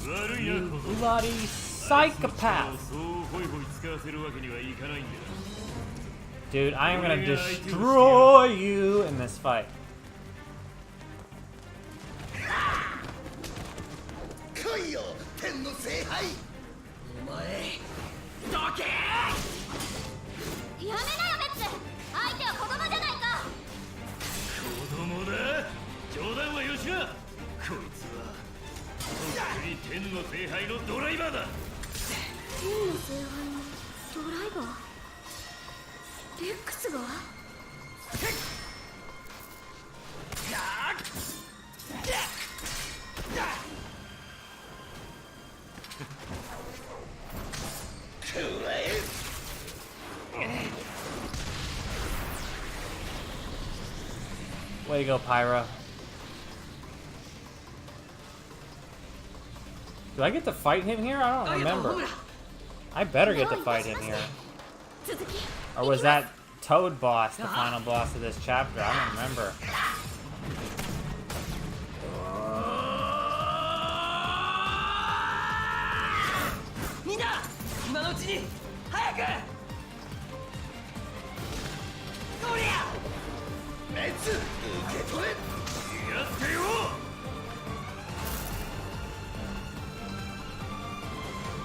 悪いな、小僧。 Bloody psychopath. そうホイホイ使わせるわけにはいかないんだ。 Dude, I am gonna destroy you in this fight. 来いよ、天の聖杯。お前どけ。やめなよメッツ。相手は子供じゃないか。子供だ。冗談はよしな。こいつはとっくに天の聖杯のドライバーだ。天の聖杯のドライバー。レックスが。Way to go, Pyra. Do I get to fight him here? I don't remember. I better get to fight him here. Or was that Toad boss the final boss of this chapter? I don't remember. Mina, 今のうちに早く。こりゃ。熱受け取れ。やってよ。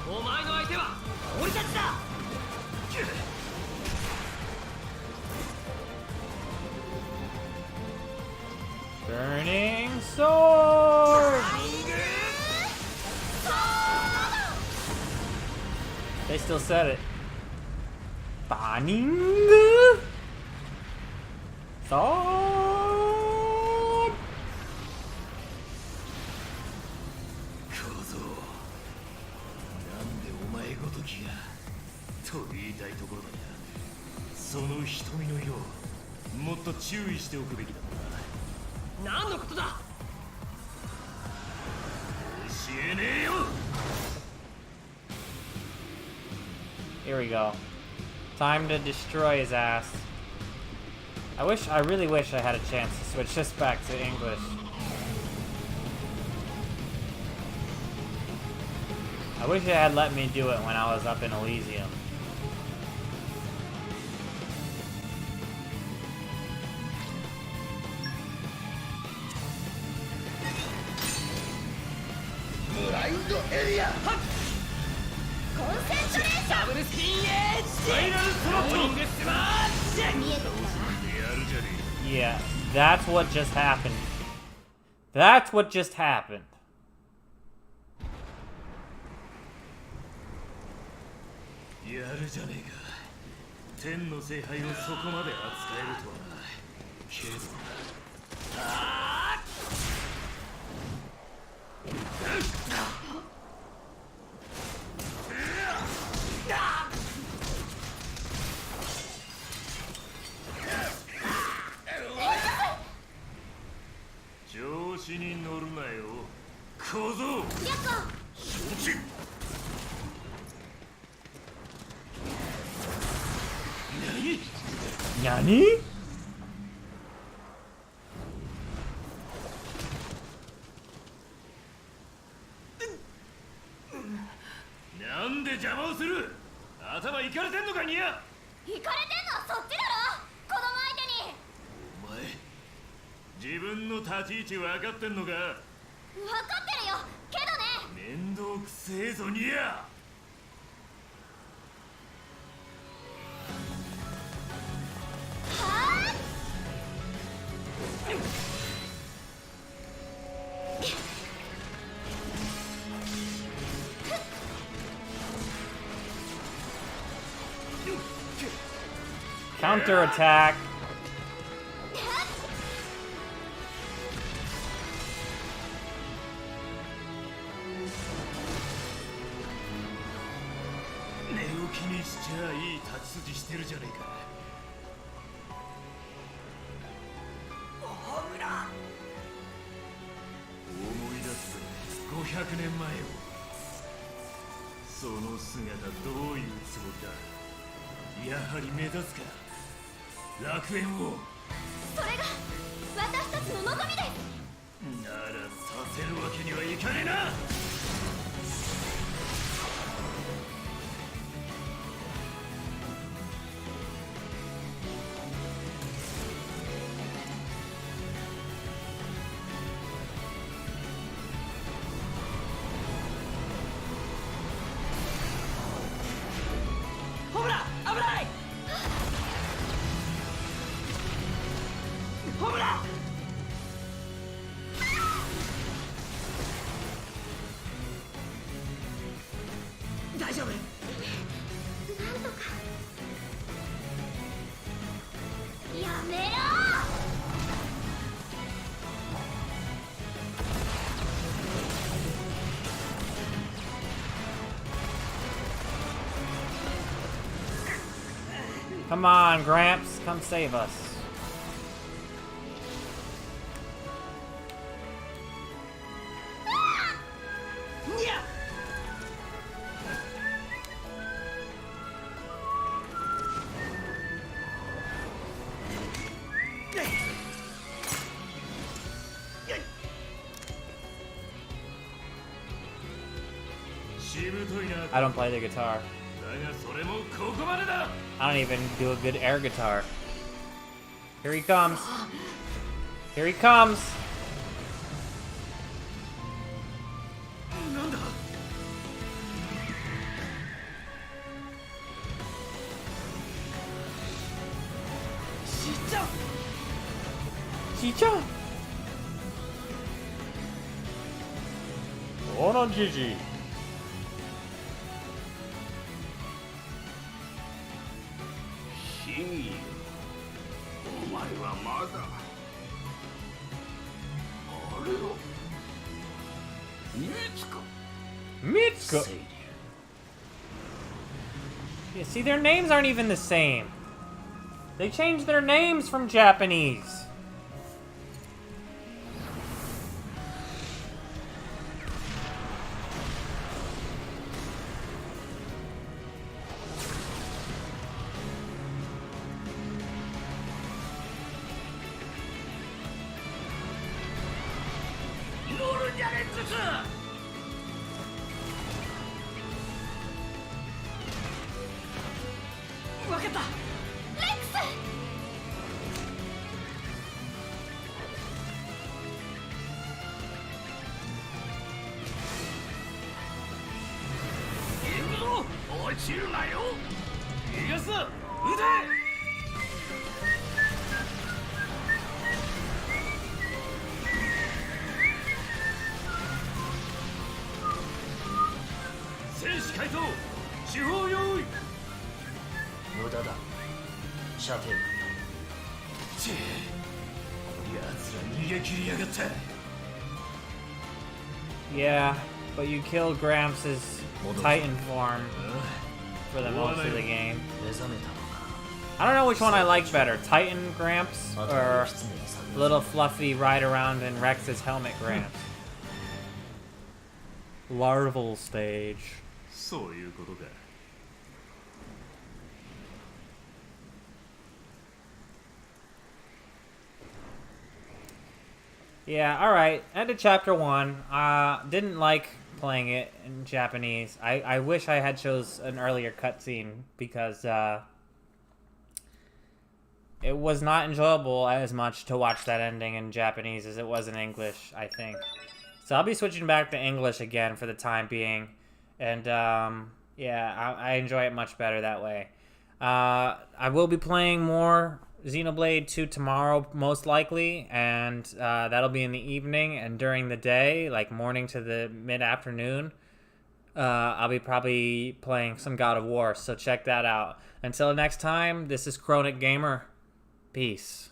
お前の相手は俺たちだ。Burning sword! They still said it. Burning sword! と言いたいところだが、その瞳の色もっと注意しておくべきだったな。何のことだ。教えねえよ。 Here we go. Time to destroy his ass. I really wish I had a chance to switch this back to English. I wish it had let me do it when I was up in Elysium. Blind area. コンセントレーション。ダブルスピンエッジ。ファイナルスロット。ローリングスマッシュ。見えてきたわ。 Yeah, that's what just happened. That's what just happened. やるじゃねえか。天の聖杯をそこまで扱えるとはな。けど調子に乗るなよ、小僧。承知。何？なんで邪魔をする？頭いかれてんのかニヤ。行かれてんのはそっちだろ。子供相手に。お前自分の立ち位置分かってんのか？分かってるよ。けどね。面倒くせえぞニヤ。Counter attack.寝起きにしちゃいい立ち筋してるじゃねえか。お年前をその姿どういうつもりだ。やはり目指すか楽園を。それが私たちの望みです。ならさせるわけにはいかねえな。ホムラ危ない。ホムラ大丈夫。なんとか。やめろ。Come on, Gramps, come save us. Yeah. しぶといな。 I don't play the guitar. だがそれもここまでだ。 I don't even do a good air guitar. Here he comes. Here he comes. なんだ。しっちゃん。しーちゃん。おらじじ。ヒーロー、お前はまだ。あれを見つか。 Mitsuko. Yeah, see, their names aren't even the same. They changed their names from Japanese. Yeah, but you killed Gramps' Titan form for the most of the game. I don't know which one I like better, Titan Gramps or little fluffy ride around in Rex's helmet Gramps. Larval stage. そういうことか。 Yeah, alright. End of chapter 1. Didn't like playing it in Japanese. I wish I had chose an earlier cutscene because it was not enjoyable as much to watch that ending in Japanese as it was in English, I think. So I'll be switching back to English again for the time being. And yeah, I enjoy it much better that way. I will be playing more Xenoblade 2 tomorrow, most likely, and that'll be in the evening, and during the day, like morning to the mid-afternoon, I'll be probably playing some God of War, so check that out. Until next time, this is Chronic Gamer. Peace.